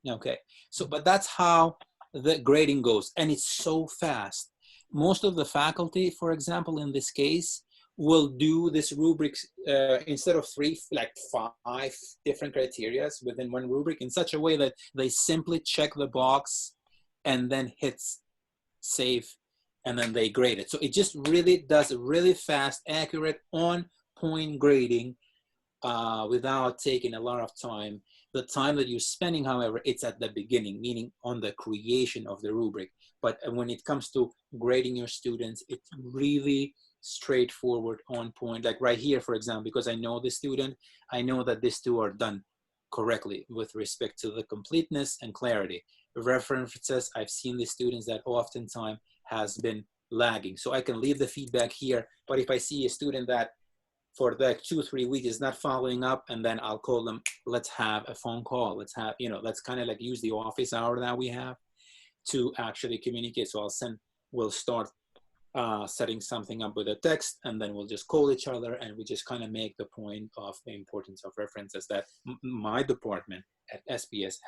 S6: Okay, so but that's how the grading goes, and it's so fast. Most of the faculty, for example, in this case, will do this rubrics instead of 3, like 5 different criteria within one rubric in such a way that they simply check the box and then hits save, and then they grade it. So it just really does really fast, accurate, on-point grading without taking a lot of time. The time that you're spending, however, it's at the beginning, meaning on the creation of the rubric. But when it comes to grading your students, it's really straightforward, on point. Like right here, for example, because I know the student, I know that these two are done correctly with respect to the completeness and clarity. References, I've seen the students that oftentimes has been lagging. So I can leave the feedback here, but if I see a student that for the 2-3 weeks is not following up, and then I'll call them, let's have a phone call. Let's have, let's kind of like use the office hour that we have to actually communicate. So we'll start setting something up with a text, and then we'll just call each other, and we just kind of make the point of the importance of references that my department at SPS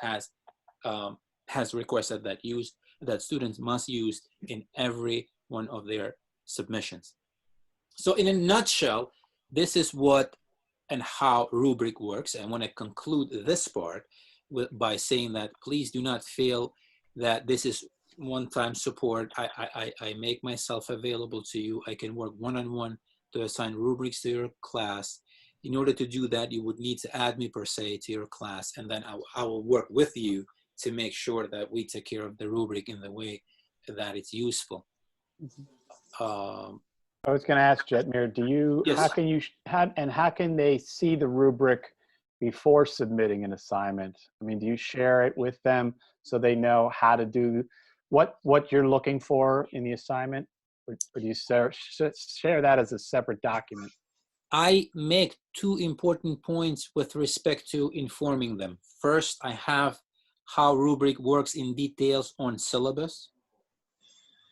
S6: has requested that students must use in every one of their submissions. So in a nutshell, this is what and how rubric works. I want to conclude this part by saying that please do not feel that this is one-time support. I make myself available to you. I can work one-on-one to assign rubrics to your class. In order to do that, you would need to add me per se to your class, and then I will work with you to make sure that we take care of the rubric in the way that it's useful.
S3: I was going to ask Jetmir,
S6: Yes.
S3: how can they see the rubric before submitting an assignment? I mean, do you share it with them so they know how to do what you're looking for in the assignment, or do you share that as a separate document?
S6: I make 2 important points with respect to informing them. First, I have how rubric works in details on syllabus.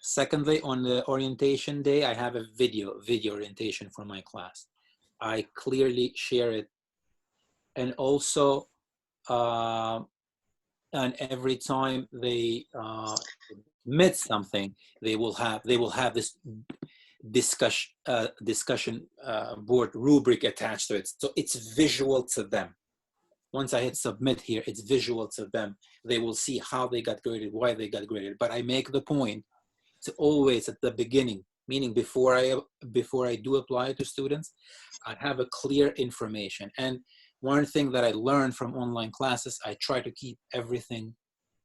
S6: Secondly, on the orientation day, I have a video orientation for my class. I clearly share it. And also, and every time they admit something, they will have this discussion board rubric attached to it. So it's visual to them. Once I hit submit here, it's visual to them. They will see how they got graded, why they got graded. But I make the point to always at the beginning, meaning before I do apply to students, I have a clear information. And one thing that I learned from online classes, I try to keep everything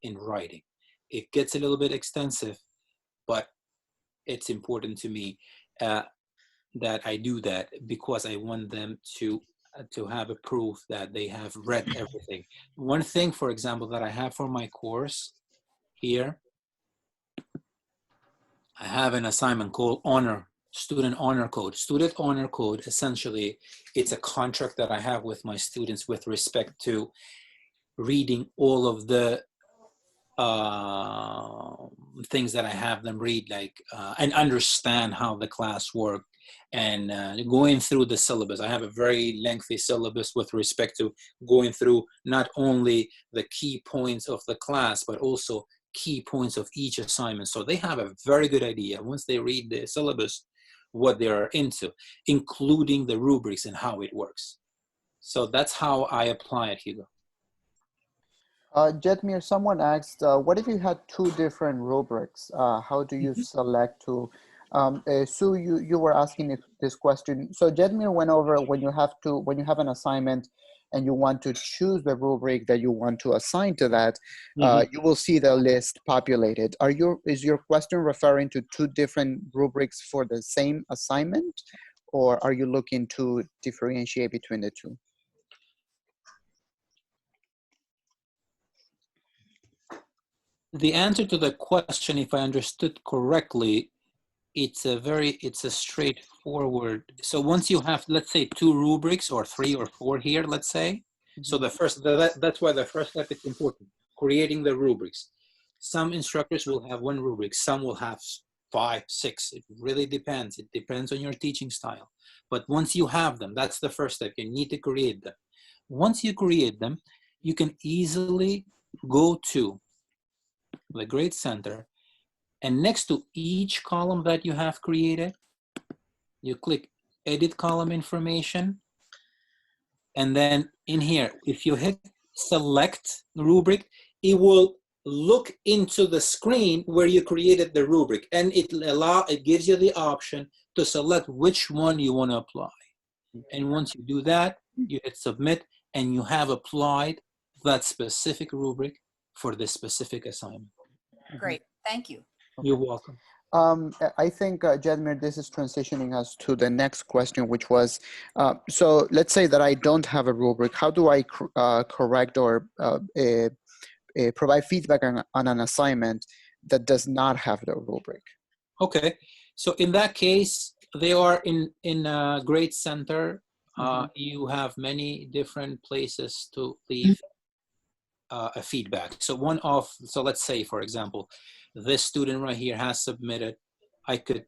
S6: in writing. It gets a little bit extensive, but it's important to me that I do that because I want them to have a proof that they have read everything. One thing, for example, that I have for my course here, I have an assignment called Honor student honor code. Student honor code, essentially, it's a contract that I have with my students with respect to reading all of the things that I have them read, like, and understand how the class works, and going through the syllabus. I have a very lengthy syllabus with respect to going through not only the key points of the class, but also key points of each assignment. So they have a very good idea once they read the syllabus what they are into, including the rubrics and how it works. So that's how I apply it, Hugo.
S1: Jetmir, someone asked, what if you had two different rubrics? How do you select to? Sue, you were asking this question. So Jetmir went over when you have an assignment and you want to choose the rubric that you want to assign to that, you will see the list populated. Is your question referring to two different rubrics for the same assignment, or are you looking to differentiate between the two?
S6: The answer to the question, if I understood correctly, it's a straightforward. So once you have, let's say, two rubrics or three or four here, let's say. So that's why the first step is important, creating the rubrics. Some instructors will have one rubric, some will have 5, 6. It really depends. It depends on your teaching style. But once you have them, that's the first step. You need to create them. Once you create them, you can easily go to the grade center, and next to each column that you have created, you click edit column information, and then in here, if you hit select rubric, it will look into the screen where you created the rubric, and it gives you the option to select which one you want to apply. And once you do that, you hit submit, and you have applied that specific rubric for this specific assignment.
S8: Great, thank you.
S6: You're welcome.
S1: I think, Jetmir, this is transitioning us to the next question, which was, so let's say that I don't have a rubric. How do I correct or provide feedback on an assignment that does not have the rubric?
S6: Okay, so in that case, they are in a grade center. You have many different places to leave a feedback. So let's say, for example, this student right here has submitted. I could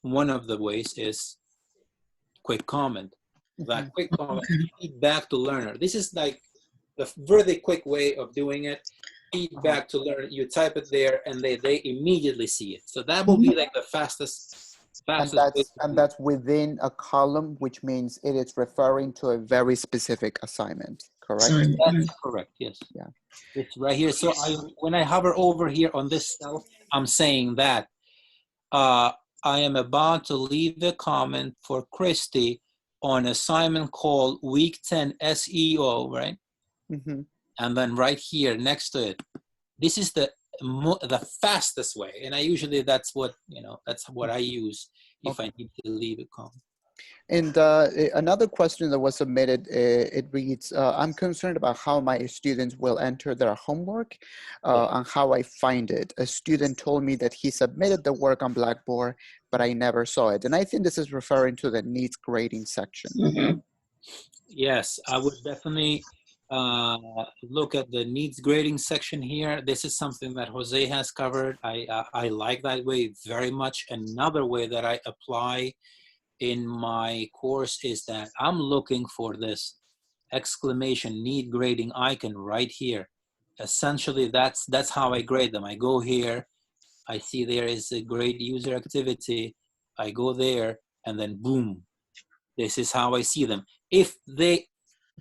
S6: one of the ways is quick comment. That quick comment, feedback to learner. This is like the really quick way of doing it. Feedback to learner. You type it there, and they immediately see it. So that will be like the fastest.
S1: And that's within a column, which means it is referring to a very specific assignment, correct?
S6: That's correct, yes.
S1: Yeah.
S6: It's right here. So when I hover over here on this cell, I'm saying that I am about to leave a comment for Christy on assignment called Week 10 SEO, right? And then right here next to it, this is the fastest way, and that's what I use if I need to leave a comment.
S1: And another question that was submitted, it reads, I'm concerned about how my students will enter their homework and how I find it. A student told me that he submitted the work on Blackboard, but I never saw it. And I think this is referring to the needs grading section.
S6: Yes, I would definitely look at the needs grading section here. This is something that Jose has covered. I like that way very much. Another way that I apply in my course is that I'm looking for this exclamation need grading icon right here. Essentially, that's how I grade them. I go here, I see there is a grade user activity, I go there, and then boom, this is how I see them.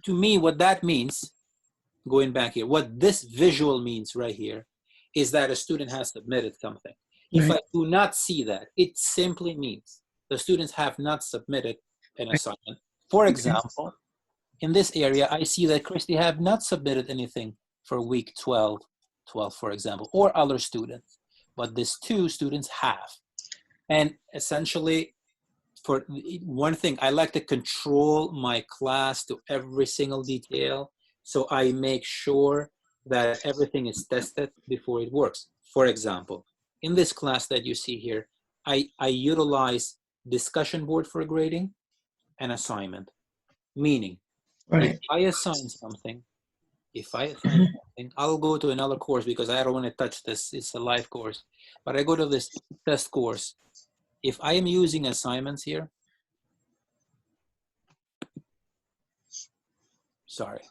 S6: To me, what that means, going back here, what this visual means right here is that a student has submitted something. If I do not see that, it simply means the students have not submitted an assignment. For example, in this area, I see that Christy have not submitted anything for week 12, for example, or other students, but these two students have. And essentially, for one thing, I like to control my class to every single detail, so I make sure that everything is tested before it works. For example, in this class that you see here, I utilize discussion board for grading, and assignment. Meaning, if I assign something, I'll go to another course because I don't want to touch this. It's a live course. But I go to this test course. If I am using assignments here, sorry.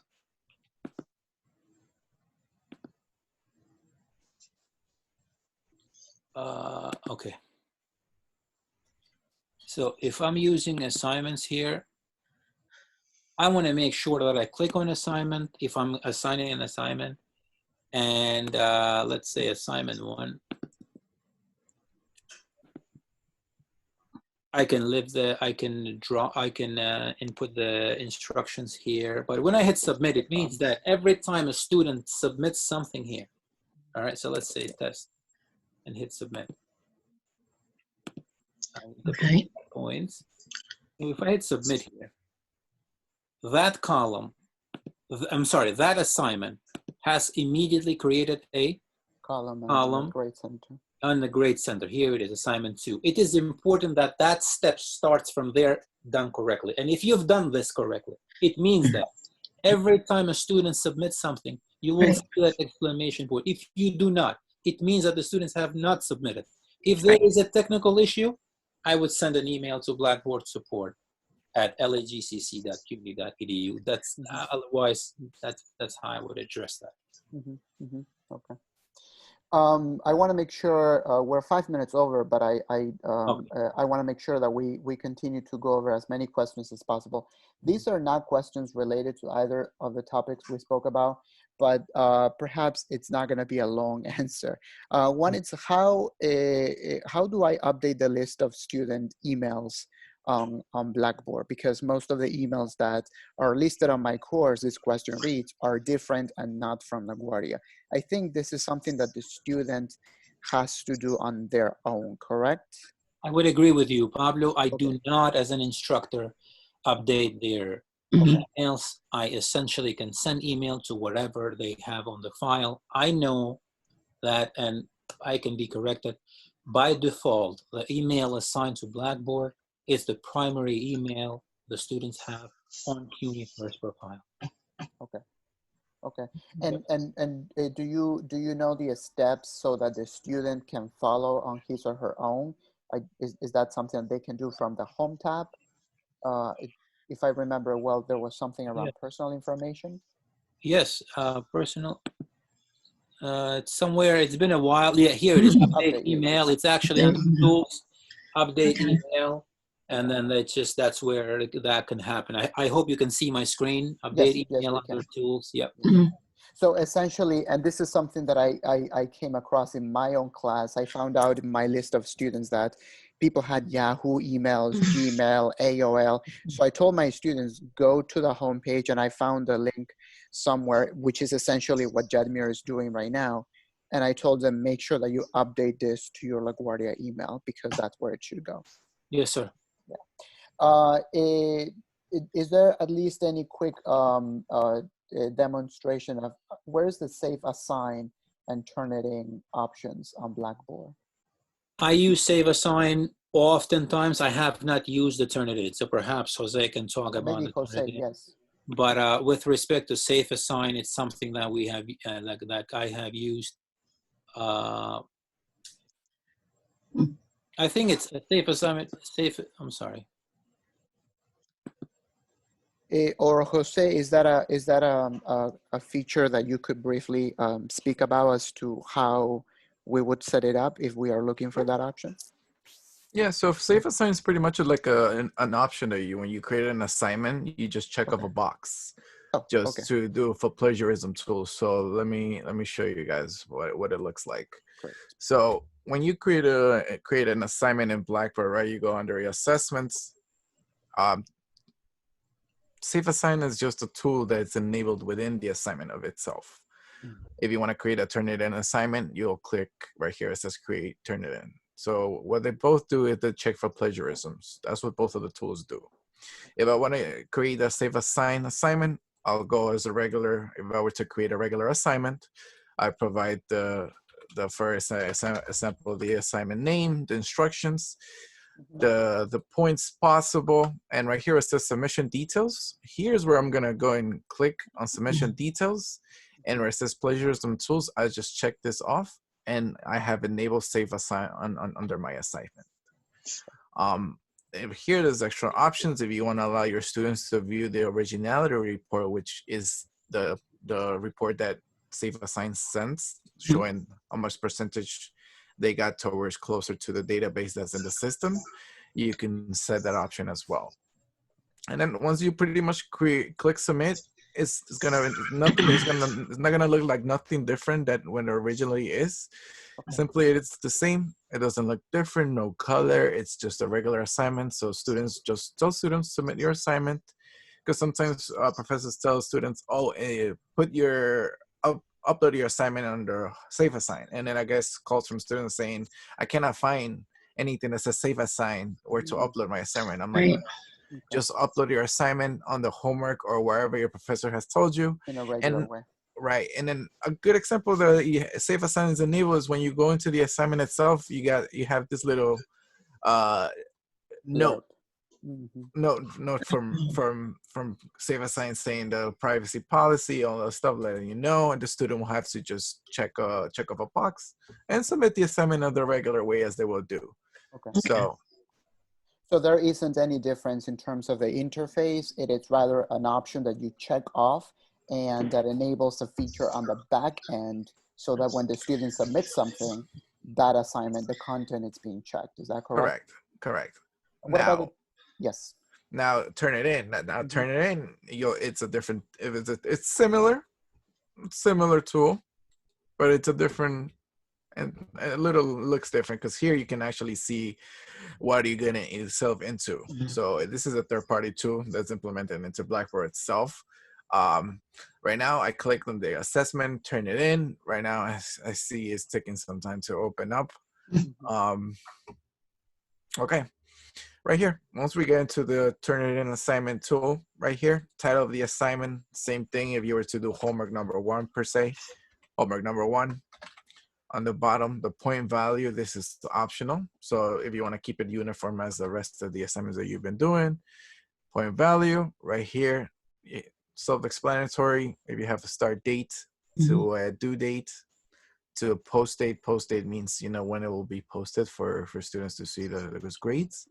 S6: Okay. So if I'm using assignments here, I want to make sure that I click on assignment if I'm assigning an assignment. And let's say assignment 1. I can input the instructions here. But when I hit submit, it means that every time a student submits something here, all right, so let's say test and hit submit. Okay. Points. So if I hit submit here, that column, that assignment has immediately created a column
S1: grade center.
S6: On the grade center. Here it is, assignment 2. It is important that that step starts from there done correctly. And if you've done this correctly, it means that every time a student submits something, you will see that exclamation point. If you do not, it means that the students have not submitted. If there is a technical issue, I would send an email to Blackboard support at lagcc.cuny.edu. That's otherwise, that's how I would address that.
S1: Okay. I want to make sure we're 5 minutes over, but I want to make sure that we continue to go over as many questions as possible. These are not questions related to either of the topics we spoke about, but perhaps it's not going to be a long answer. One is how do I update the list of student emails on Blackboard? Because most of the emails that are listed on my course, this question reads, are different and not from LaGuardia. I think this is something that the student has to do on their own, correct?
S6: I would agree with you, Pablo. I do not, as an instructor, update their emails. I essentially can send email to whatever they have on the file. I know that, and I can be corrected, by default, the email assigned to Blackboard is the primary email the students have on CUNY First Profile.
S1: Okay. Okay. And do you know the steps so that the student can follow on his or her own? Is that something that they can do from the home tab? If I remember well, there was something around personal information.
S6: Yes, personal. It's somewhere. It's been a while. Yeah, here it is. Update email. It's actually on tools. Update email. And then that's where that can happen. I hope you can see my screen. Update email under tools. Yep.
S1: So essentially, and this is something that I came across in my own class. I found out in my list of students that people had Yahoo emails, Gmail, AOL. So I told my students, go to the homepage, and I found a link somewhere, which is essentially what Jetmir is doing right now. And I told them, make sure that you update this to your LaGuardia email because that's where it should go.
S6: Yes, sir.
S1: Yeah. Is there at least any quick demonstration of where's the Safeassign and Turnitin options on Blackboard?
S6: I use Safeassign oftentimes. I have not used the Turnitin, so perhaps Jose can talk about it.
S1: Jose, yes.
S6: But with respect to Safeassign, it's something that we have, that I have used. I think it's a Safeassign. I'm sorry.
S1: Or Jose, is that a feature that you could briefly speak about as to how we would set it up if we are looking for that option?
S2: Yeah, so Safeassign is pretty much like an option that when you create an assignment, you just check off a box to do for plagiarism tools. So let me show you guys what it looks like.
S1: Great.
S2: So when you create an assignment in Blackboard, right, you go under your assessments. Safeassign is just a tool that's enabled within the assignment of itself. If you want to create a Turnitin assignment, you'll click right here. It says create Turnitin. So what they both do is they check for plagiarisms. That's what both of the tools do. If I want to create a Safeassign assignment, I'll go as a regular. If I were to create a regular assignment, I provide the first example, the assignment name, the instructions. the points possible. And right here it says submission details. Here's where I'm gonna go and click on submission details. And where it says plagiarism tools, I just check this off and I have enabled Safeassign under my assignment. Here there's extra options if you want to allow your students to view the Originality Report, which is the report that Safeassign sends, showing how much percentage they got towards closer to the database that's in the system. You can set that option as well. And then once you pretty much click submit, it's not gonna look like nothing different than when it originally is. Simply it's the same. It doesn't look different, no color. It's just a regular assignment. So students, just tell students submit your assignment, because sometimes professors tell students, oh, put your upload your assignment under Safeassign, and then I guess calls from students saying, I cannot find anything that says Safeassign or to upload my assignment. I'm like, just upload your assignment on the homework or wherever your professor has told you.
S1: In a regular way.
S2: Right. And then a good example that Safeassign is enabled is when you go into the assignment itself, you have this little note from Safeassign saying the privacy policy, all that stuff, letting you know, and the student will have to just check off a box and submit the assignment in the regular way as they will do.
S1: Okay. So there isn't any difference in terms of the interface. It is rather an option that you check off, and that enables a feature on the back end so that when the student submits something, that assignment, the content is being checked. Is that correct?
S2: Correct.
S1: What about the, yes.
S2: Now Turnitin. Now Turnitin, it's a different, it's similar tool, but it's a different, and a little looks different, because here you can actually see what you're getting yourself into. So this is a third-party tool that's implemented into Blackboard itself. Right now I clicked on the assessment, Turnitin. Right now I see it's taking some time to open up. Okay, right here, once we get into the Turnitin assignment tool, right here, title of the assignment, same thing if you were to do homework number 1 per se, homework number 1. On the bottom, the point value, this is optional. So if you want to keep it uniform as the rest of the assignments that you've been doing, point value right here, self-explanatory. If you have a start date to a due date to post date. Post date means, you know, when it will be posted for students to see those grades.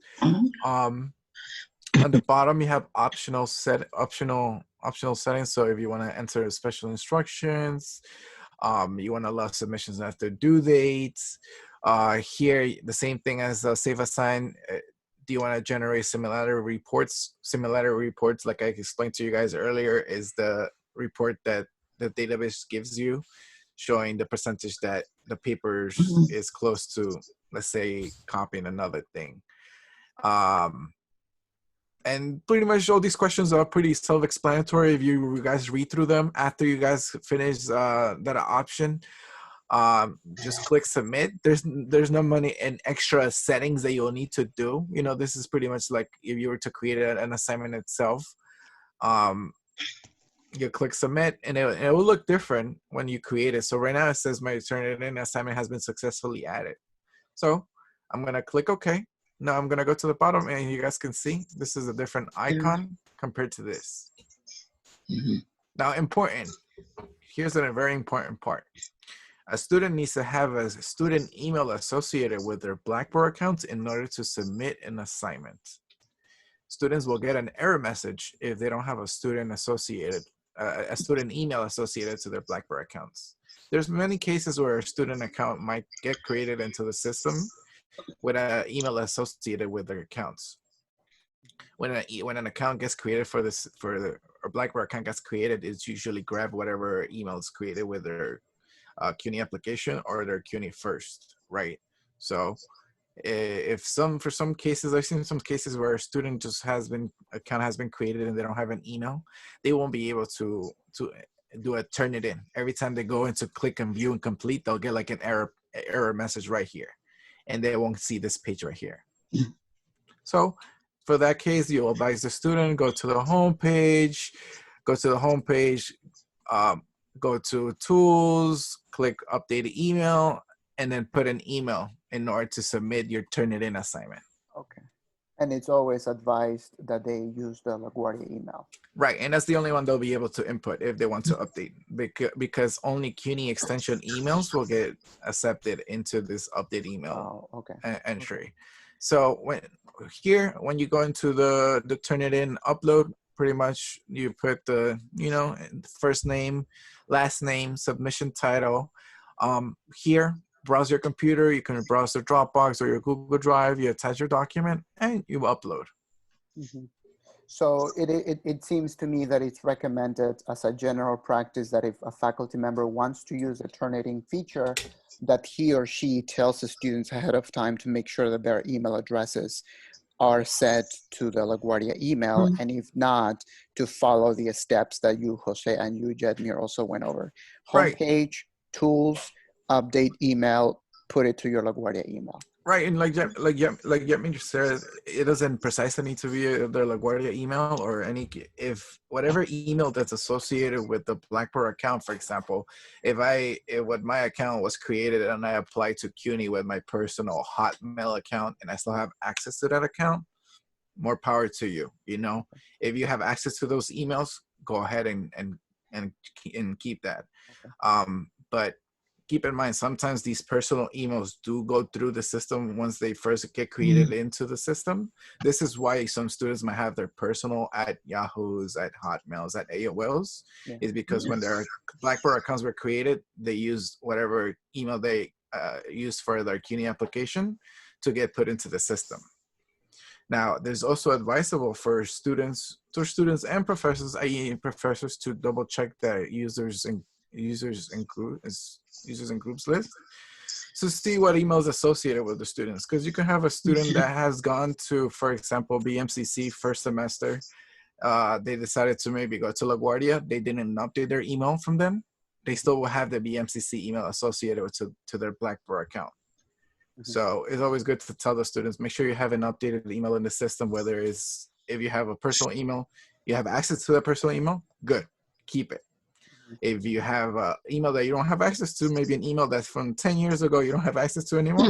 S2: On the bottom, you have optional settings. So if you want to enter special instructions, you want to allow submissions after due dates. Here, the same thing as Safeassign. Do you want to generate similarity reports? Similarity reports, like I explained to you guys earlier, is the report that the database gives you, showing the percentage that the papers is close to, let's say, copying another thing. And pretty much all these questions are pretty self-explanatory if you guys read through them. After you guys finish that option, just click submit. There's no money and extra settings that you'll need to do. You know, this is pretty much like if you were to create an assignment itself. You click submit, and it will look different when you create it. So right now it says my Turnitin assignment has been successfully added. So I'm gonna click OK. Now I'm gonna go to the bottom, and you guys can see this is a different icon compared to this. Now, important. Here's a very important part. A student needs to have a student email associated with their Blackboard account in order to submit an assignment. Students will get an error message if they don't have a student email associated to their Blackboard accounts. There's many cases where a student account might get created into the system with an email associated with their accounts. When an account gets created for a Blackboard account gets created, it's usually grab whatever email is created with their CUNY application or their CUNY first, right? So for some cases, I've seen some cases where a student just account has been created and they don't have an email, they won't be able to do a Turnitin. Every time they go into click and view and complete, they'll get like an error message right here, and they won't see this page right here. So for that case, you'll advise the student, go to the home page, go to tools, click update email, and then put an email in order to submit your Turnitin assignment.
S1: Okay. And it's always advised that they use the LaGuardia email.
S2: Right, and that's the only one they'll be able to input if they want to update, because only CUNY extension emails will get accepted into this update email entry. Okay. So when you go into the Turnitin upload, pretty much you put the first name, last name, submission title. Here, browse your computer. You can browse the Dropbox or your Google Drive. You attach your document and you upload.
S1: Mm-hmm. So it seems to me that it's recommended as a general practice that if a faculty member wants to use the Turnitin feature, that he or she tells the students ahead of time to make sure that their email addresses are set to the LaGuardia email, and if not, to follow the steps that you, Jose, and you, Jetmir, also went over. Homepage, tools, update email, put it to your LaGuardia email.
S2: Right, and like Jetmir said, it doesn't precisely need to be the LaGuardia email or if whatever email that's associated with the Blackboard account, for example, if my account was created and I applied to CUNY with my personal Hotmail account and I still have access to that account, more power to you. If you have access to those emails, go ahead and keep that. But keep in mind, sometimes these personal emails do go through the system once they first get created into the system. This is why some students might have their personal at Yahoo's, at Hotmails, at AOL's, is because when their Blackboard accounts were created, they used whatever email they used for their CUNY application to get put into the system. Now, there's also advisable for students and professors, i.e. professors, to double check that users and groups list to see what emails associated with the students, because you can have a student that has gone to, for example, BMCC first semester. They decided to maybe go to LaGuardia. They didn't update their email from them. They still will have the BMCC email associated to their Blackboard account. So it's always good to tell the students, make sure you have an updated email in the system, whether it's, if you have a personal email, you have access to that personal email, good, keep it. If you have an email that you don't have access to, maybe an email that's from 10 years ago you don't have access to anymore,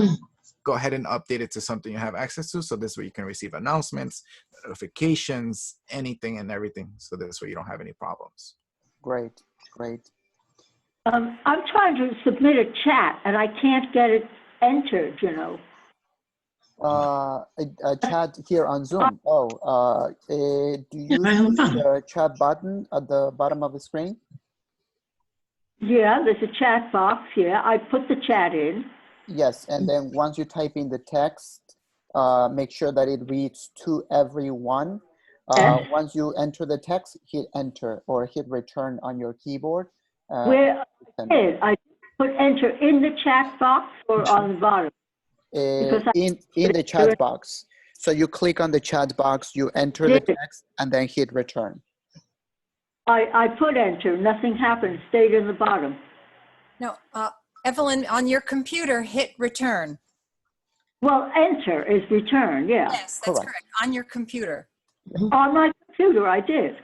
S2: go ahead and update it to something you have access to. So this way you can receive announcements, notifications, anything and everything. So this way you don't have any problems.
S1: Great, great.
S7: I'm trying to submit a chat and I can't get it entered,
S1: A chat here on Zoom. Do you see the chat button at the bottom of the screen?
S7: Yeah, there's a chat box. Yeah, I put the chat in.
S1: Yes, and then once you type in the text, make sure that it reads to everyone. Once you enter the text, hit enter or hit return on your keyboard.
S7: Where I put enter in the chat box or on the bottom?
S1: In the chat box. So you click on the chat box, you enter the text, and then hit return.
S7: I put enter, nothing happened, stayed in the bottom.
S8: No, Evelyn, on your computer, hit return.
S7: Well, enter is return, yeah.
S8: Yes, that's correct. On your computer.
S7: On my computer, I did.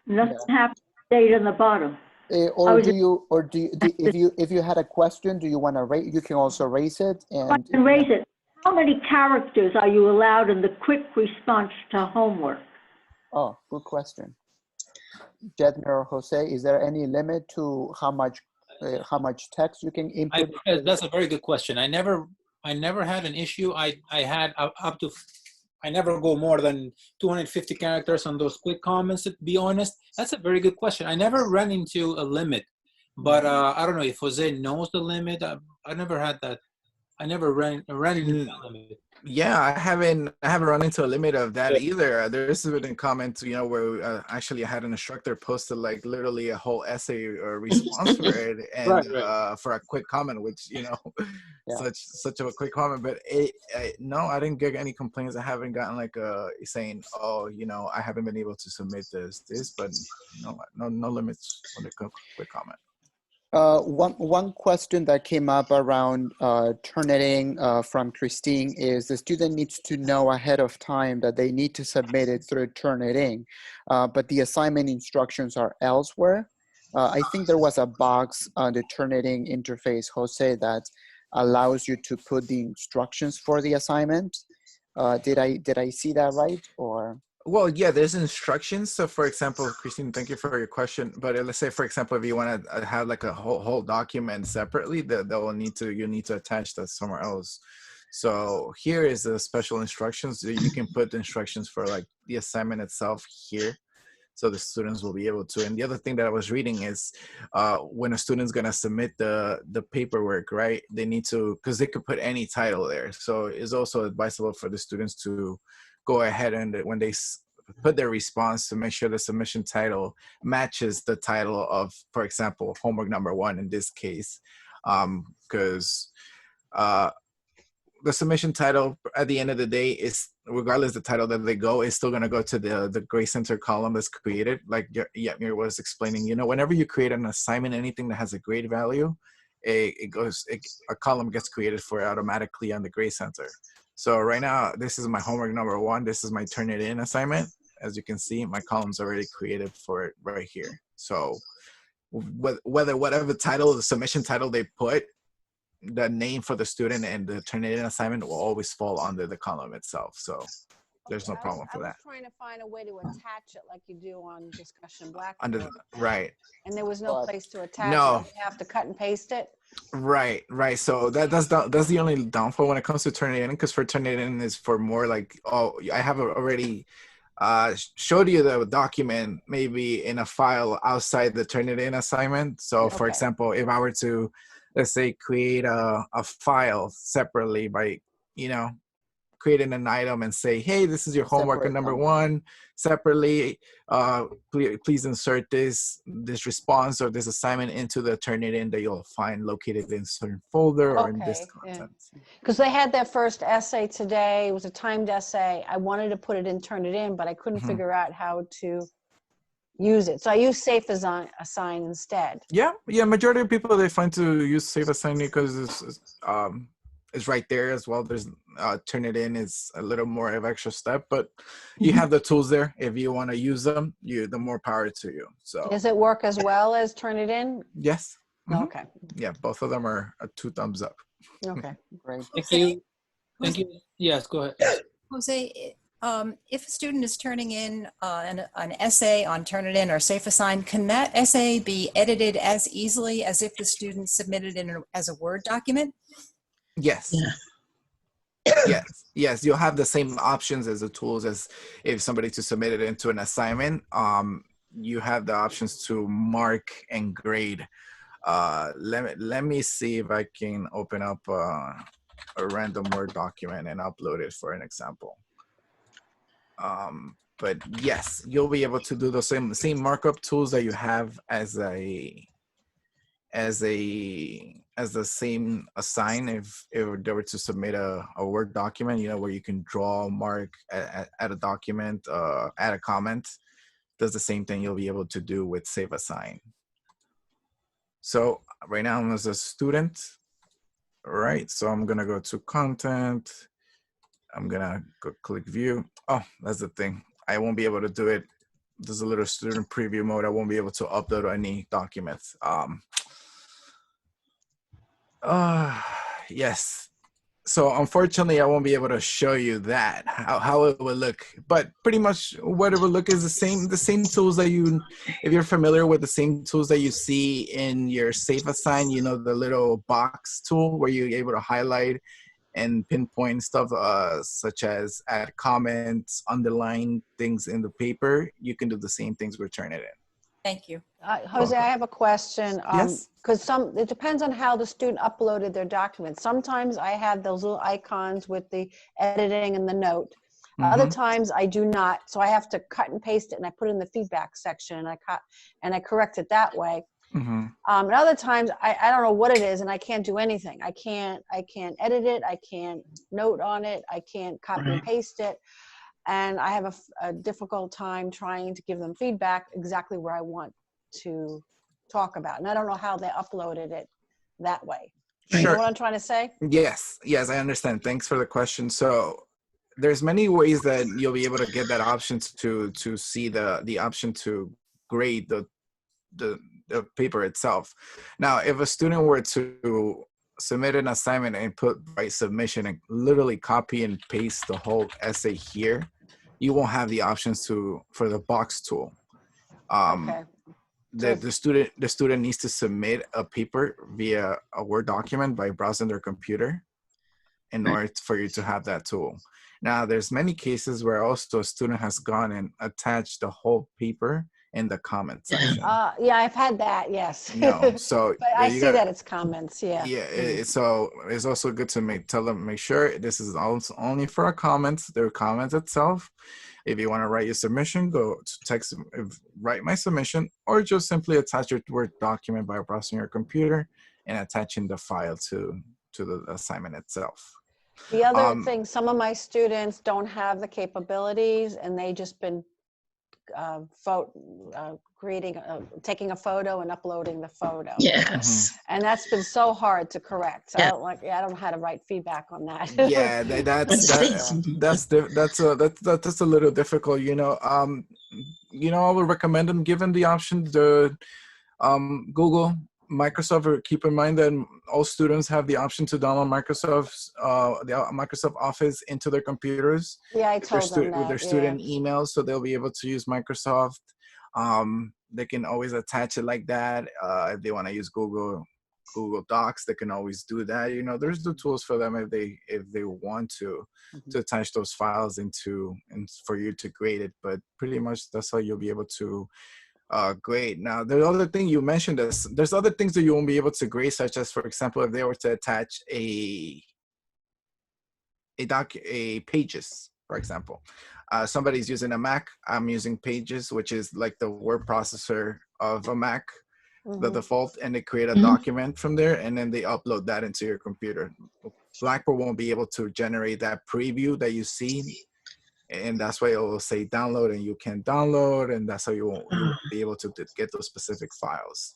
S7: Nothing happened, stayed in the bottom.
S1: If you had a question, do you want to raise? You can also raise it. And
S7: I can raise it. How many characters are you allowed in the quick response to homework?
S1: Oh, good question. Jetmir or Jose, is there any limit to how much text you can input?
S6: That's a very good question. I never had an issue. I had up to, I never go more than 250 characters on those quick comments, to be honest. That's a very good question. I never ran into a limit, but I don't know if Jose knows the limit. I never had that. I never ran into that limit.
S2: Yeah, I haven't run into a limit of that either. There's been a comment, where actually I had an instructor posted like literally a whole essay or response for it, and for a quick comment, which such a quick comment. But no, I didn't get any complaints. I haven't gotten like saying, oh, I haven't been able to submit this, but no limits on the quick comment.
S1: One question that came up around Turnitin from Christine is the student needs to know ahead of time that they need to submit it through Turnitin, but the assignment instructions are elsewhere. I think there was a box on the Turnitin interface, Jose, that allows you to put the instructions for the assignment. Did I see that right, or?
S2: Well, yeah, there's instructions. So for example, Christine, thank you for your question. But let's say, for example, if you want to have like a whole document separately, you need to attach that somewhere else. So here is the special instructions. You can put the instructions for like the assignment itself here, so the students will be able to. And the other thing that I was reading is when a student's gonna submit the paperwork, right? They need to, because they could put any title there. So it's also advisable for the students to go ahead and when they put their response, to make sure the submission title matches the title of, for example, homework number 1 in this case, because the submission title at the end of the day is, regardless the title that they go, is still going to go to the grade center column that's created. Like Jetmir was explaining, whenever you create an assignment, anything that has a grade value, a column gets created for it automatically on the grade center. So right now, this is my homework number 1. This is my Turnitin assignment. As you can see, my column's already created for it right here. So whatever title, the submission title they put, the name for the student and the Turnitin assignment will always fall under the column itself. So there's no problem for that.
S9: I was trying to find a way to attach it like you do on Discussion Blackboard.
S2: Right.
S9: And there was no place to attach
S2: No.
S9: it. You have to cut and paste it.
S2: Right. So that's the only downfall when it comes to Turnitin, because for Turnitin is for more like, I have already showed you the document maybe in a file outside the Turnitin assignment. So for example, if I were to, let's say, create a file separately by, creating an item and say, hey, this is your homework number 1 separately. Please insert this response or this assignment into the Turnitin that you'll find located in a certain folder or in this content.
S9: Because they had their first essay today. It was a timed essay. I wanted to put it in Turnitin, but I couldn't figure out how to use it. So I use Safeassign instead.
S2: Yeah. Majority of people, they find to use Safeassign because it's right there as well. There's Turnitin is a little more of extra step, but you have the tools there. If you want to use them, the more power to you. So
S9: does it work as well as Turnitin?
S2: Yes.
S9: Okay.
S2: Yeah, both of them are 2 thumbs up.
S9: Okay.
S1: Great.
S6: Thank you. Yes, go ahead.
S8: Jose, if a student is turning in an essay on Turnitin or Safeassign, can that essay be edited as easily as if the student submitted it as a Word document?
S2: Yes. Yes. You'll have the same options as the tools as if somebody to submit it into an assignment. You have the options to mark and grade. Let me see if I can open up a random Word document and upload it for an example. But yes, you'll be able to do the same markup tools that you have as the same assign if they were to submit a Word document, where you can draw, mark, add a document, add a comment. Does the same thing you'll be able to do with Safeassign. So right now I'm as a student, right? So I'm gonna go to content. I'm gonna go click view. Oh, that's the thing. I won't be able to do it. There's a little student preview mode. I won't be able to upload any documents. Yes. So unfortunately, I won't be able to show you that, how it will look. But pretty much what it will look is the same tools that if you're familiar with the same tools that you see in your Safeassign, the little box tool where you're able to highlight and pinpoint stuff such as add comments, underline things in the paper. You can do the same things with Turnitin.
S8: Thank you.
S9: Jose, I have a question.
S2: Yes.
S9: Because it depends on how the student uploaded their document. Sometimes I have those little icons with the editing and the note. Other times I do not. So I have to cut and paste it and I put it in the feedback section and I correct it that way. And other times I don't know what it is and I can't do anything. I can't edit it. I can't note on it. I can't copy and paste it. And I have a difficult time trying to give them feedback exactly where I want to talk about. And I don't know how they uploaded it that way.
S2: Sure.
S9: You know what I'm trying to say?
S2: Yes, I understand. Thanks for the question. So there's many ways that you'll be able to get that option to see the option to grade the paper itself. Now, if a student were to submit an assignment and put write submission and literally copy and paste the whole essay here, you won't have the options for the box tool.
S9: Okay.
S2: The student needs to submit a paper via a Word document by browsing their computer in order for you to have that tool. Now, there's many cases where also a student has gone and attached the whole paper in the comment section.
S9: Yeah, I've had that, yes.
S2: No, so
S9: but I see that it's comments, yeah.
S2: Yeah, so it's also good to make sure this is also only for our comments, their comments itself. If you want to write your submission, go to text, write my submission, or just simply attach your Word document by browsing your computer and attaching the file to the assignment itself.
S9: The other thing, some of my students don't have the capabilities, and they just been taking a photo and uploading the photo.
S10: Yes.
S9: And that's been so hard to correct. So
S10: Yeah.
S9: I don't know how to write feedback on that.
S2: Yeah, that's a little difficult, you know. I would recommend them given the option to Google, Microsoft. Keep in mind that all students have the option to download Microsoft Office into their computers.
S9: Yeah, I told them that.
S2: With their student emails, so they'll be able to use Microsoft. They can always attach it like that. If they want to use Google Docs, they can always do that. You know, there's the tools for them if they want to attach those files and for you to grade it. But pretty much that's how you'll be able to grade. Now, the other thing you mentioned is there's other things that you won't be able to grade, such as, for example, if they were to attach a Pages, for example. Somebody's using a Mac. I'm using Pages, which is like the word processor of a Mac, the default, and they create a document from there, and then they upload that into your computer. Blackboard won't be able to generate that preview that you see, and that's why it will say download, and you can download, and that's how you won't be able to get those specific files.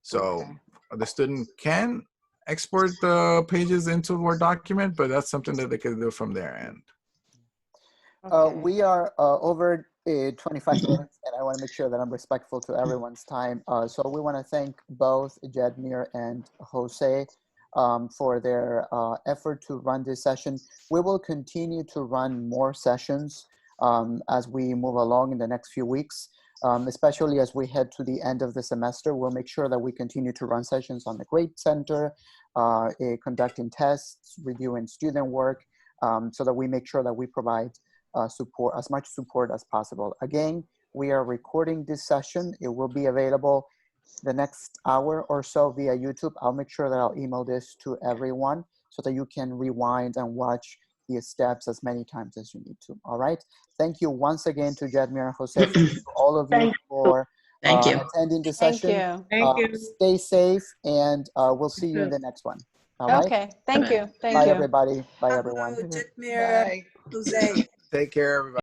S2: So the student can export the Pages into a Word document, but that's something that they can do from their end.
S1: We are over 25 minutes, and I want to make sure that I'm respectful to everyone's time. So we want to thank both Jetmir and Jose for their effort to run this session. We will continue to run more sessions as we move along in the next few weeks, especially as we head to the end of the semester. We'll make sure that we continue to run sessions on the Grade Center, conducting tests, reviewing student work, so that we make sure that we provide support, as much support as possible. Again, we are recording this session. It will be available the next hour or so via YouTube. I'll make sure that I'll email this to everyone so that you can rewind and watch the steps as many times as you need to. All right. Thank you once again to Jetmir and Jose. Thank you to all of you for attending the session.
S9: Thank you.
S1: Stay safe, and we'll see you in the next one. All right.
S9: Okay. Thank you.
S1: Bye, everybody. Bye, everyone.
S4: Jetmir, Jose.
S2: Take care, everybody.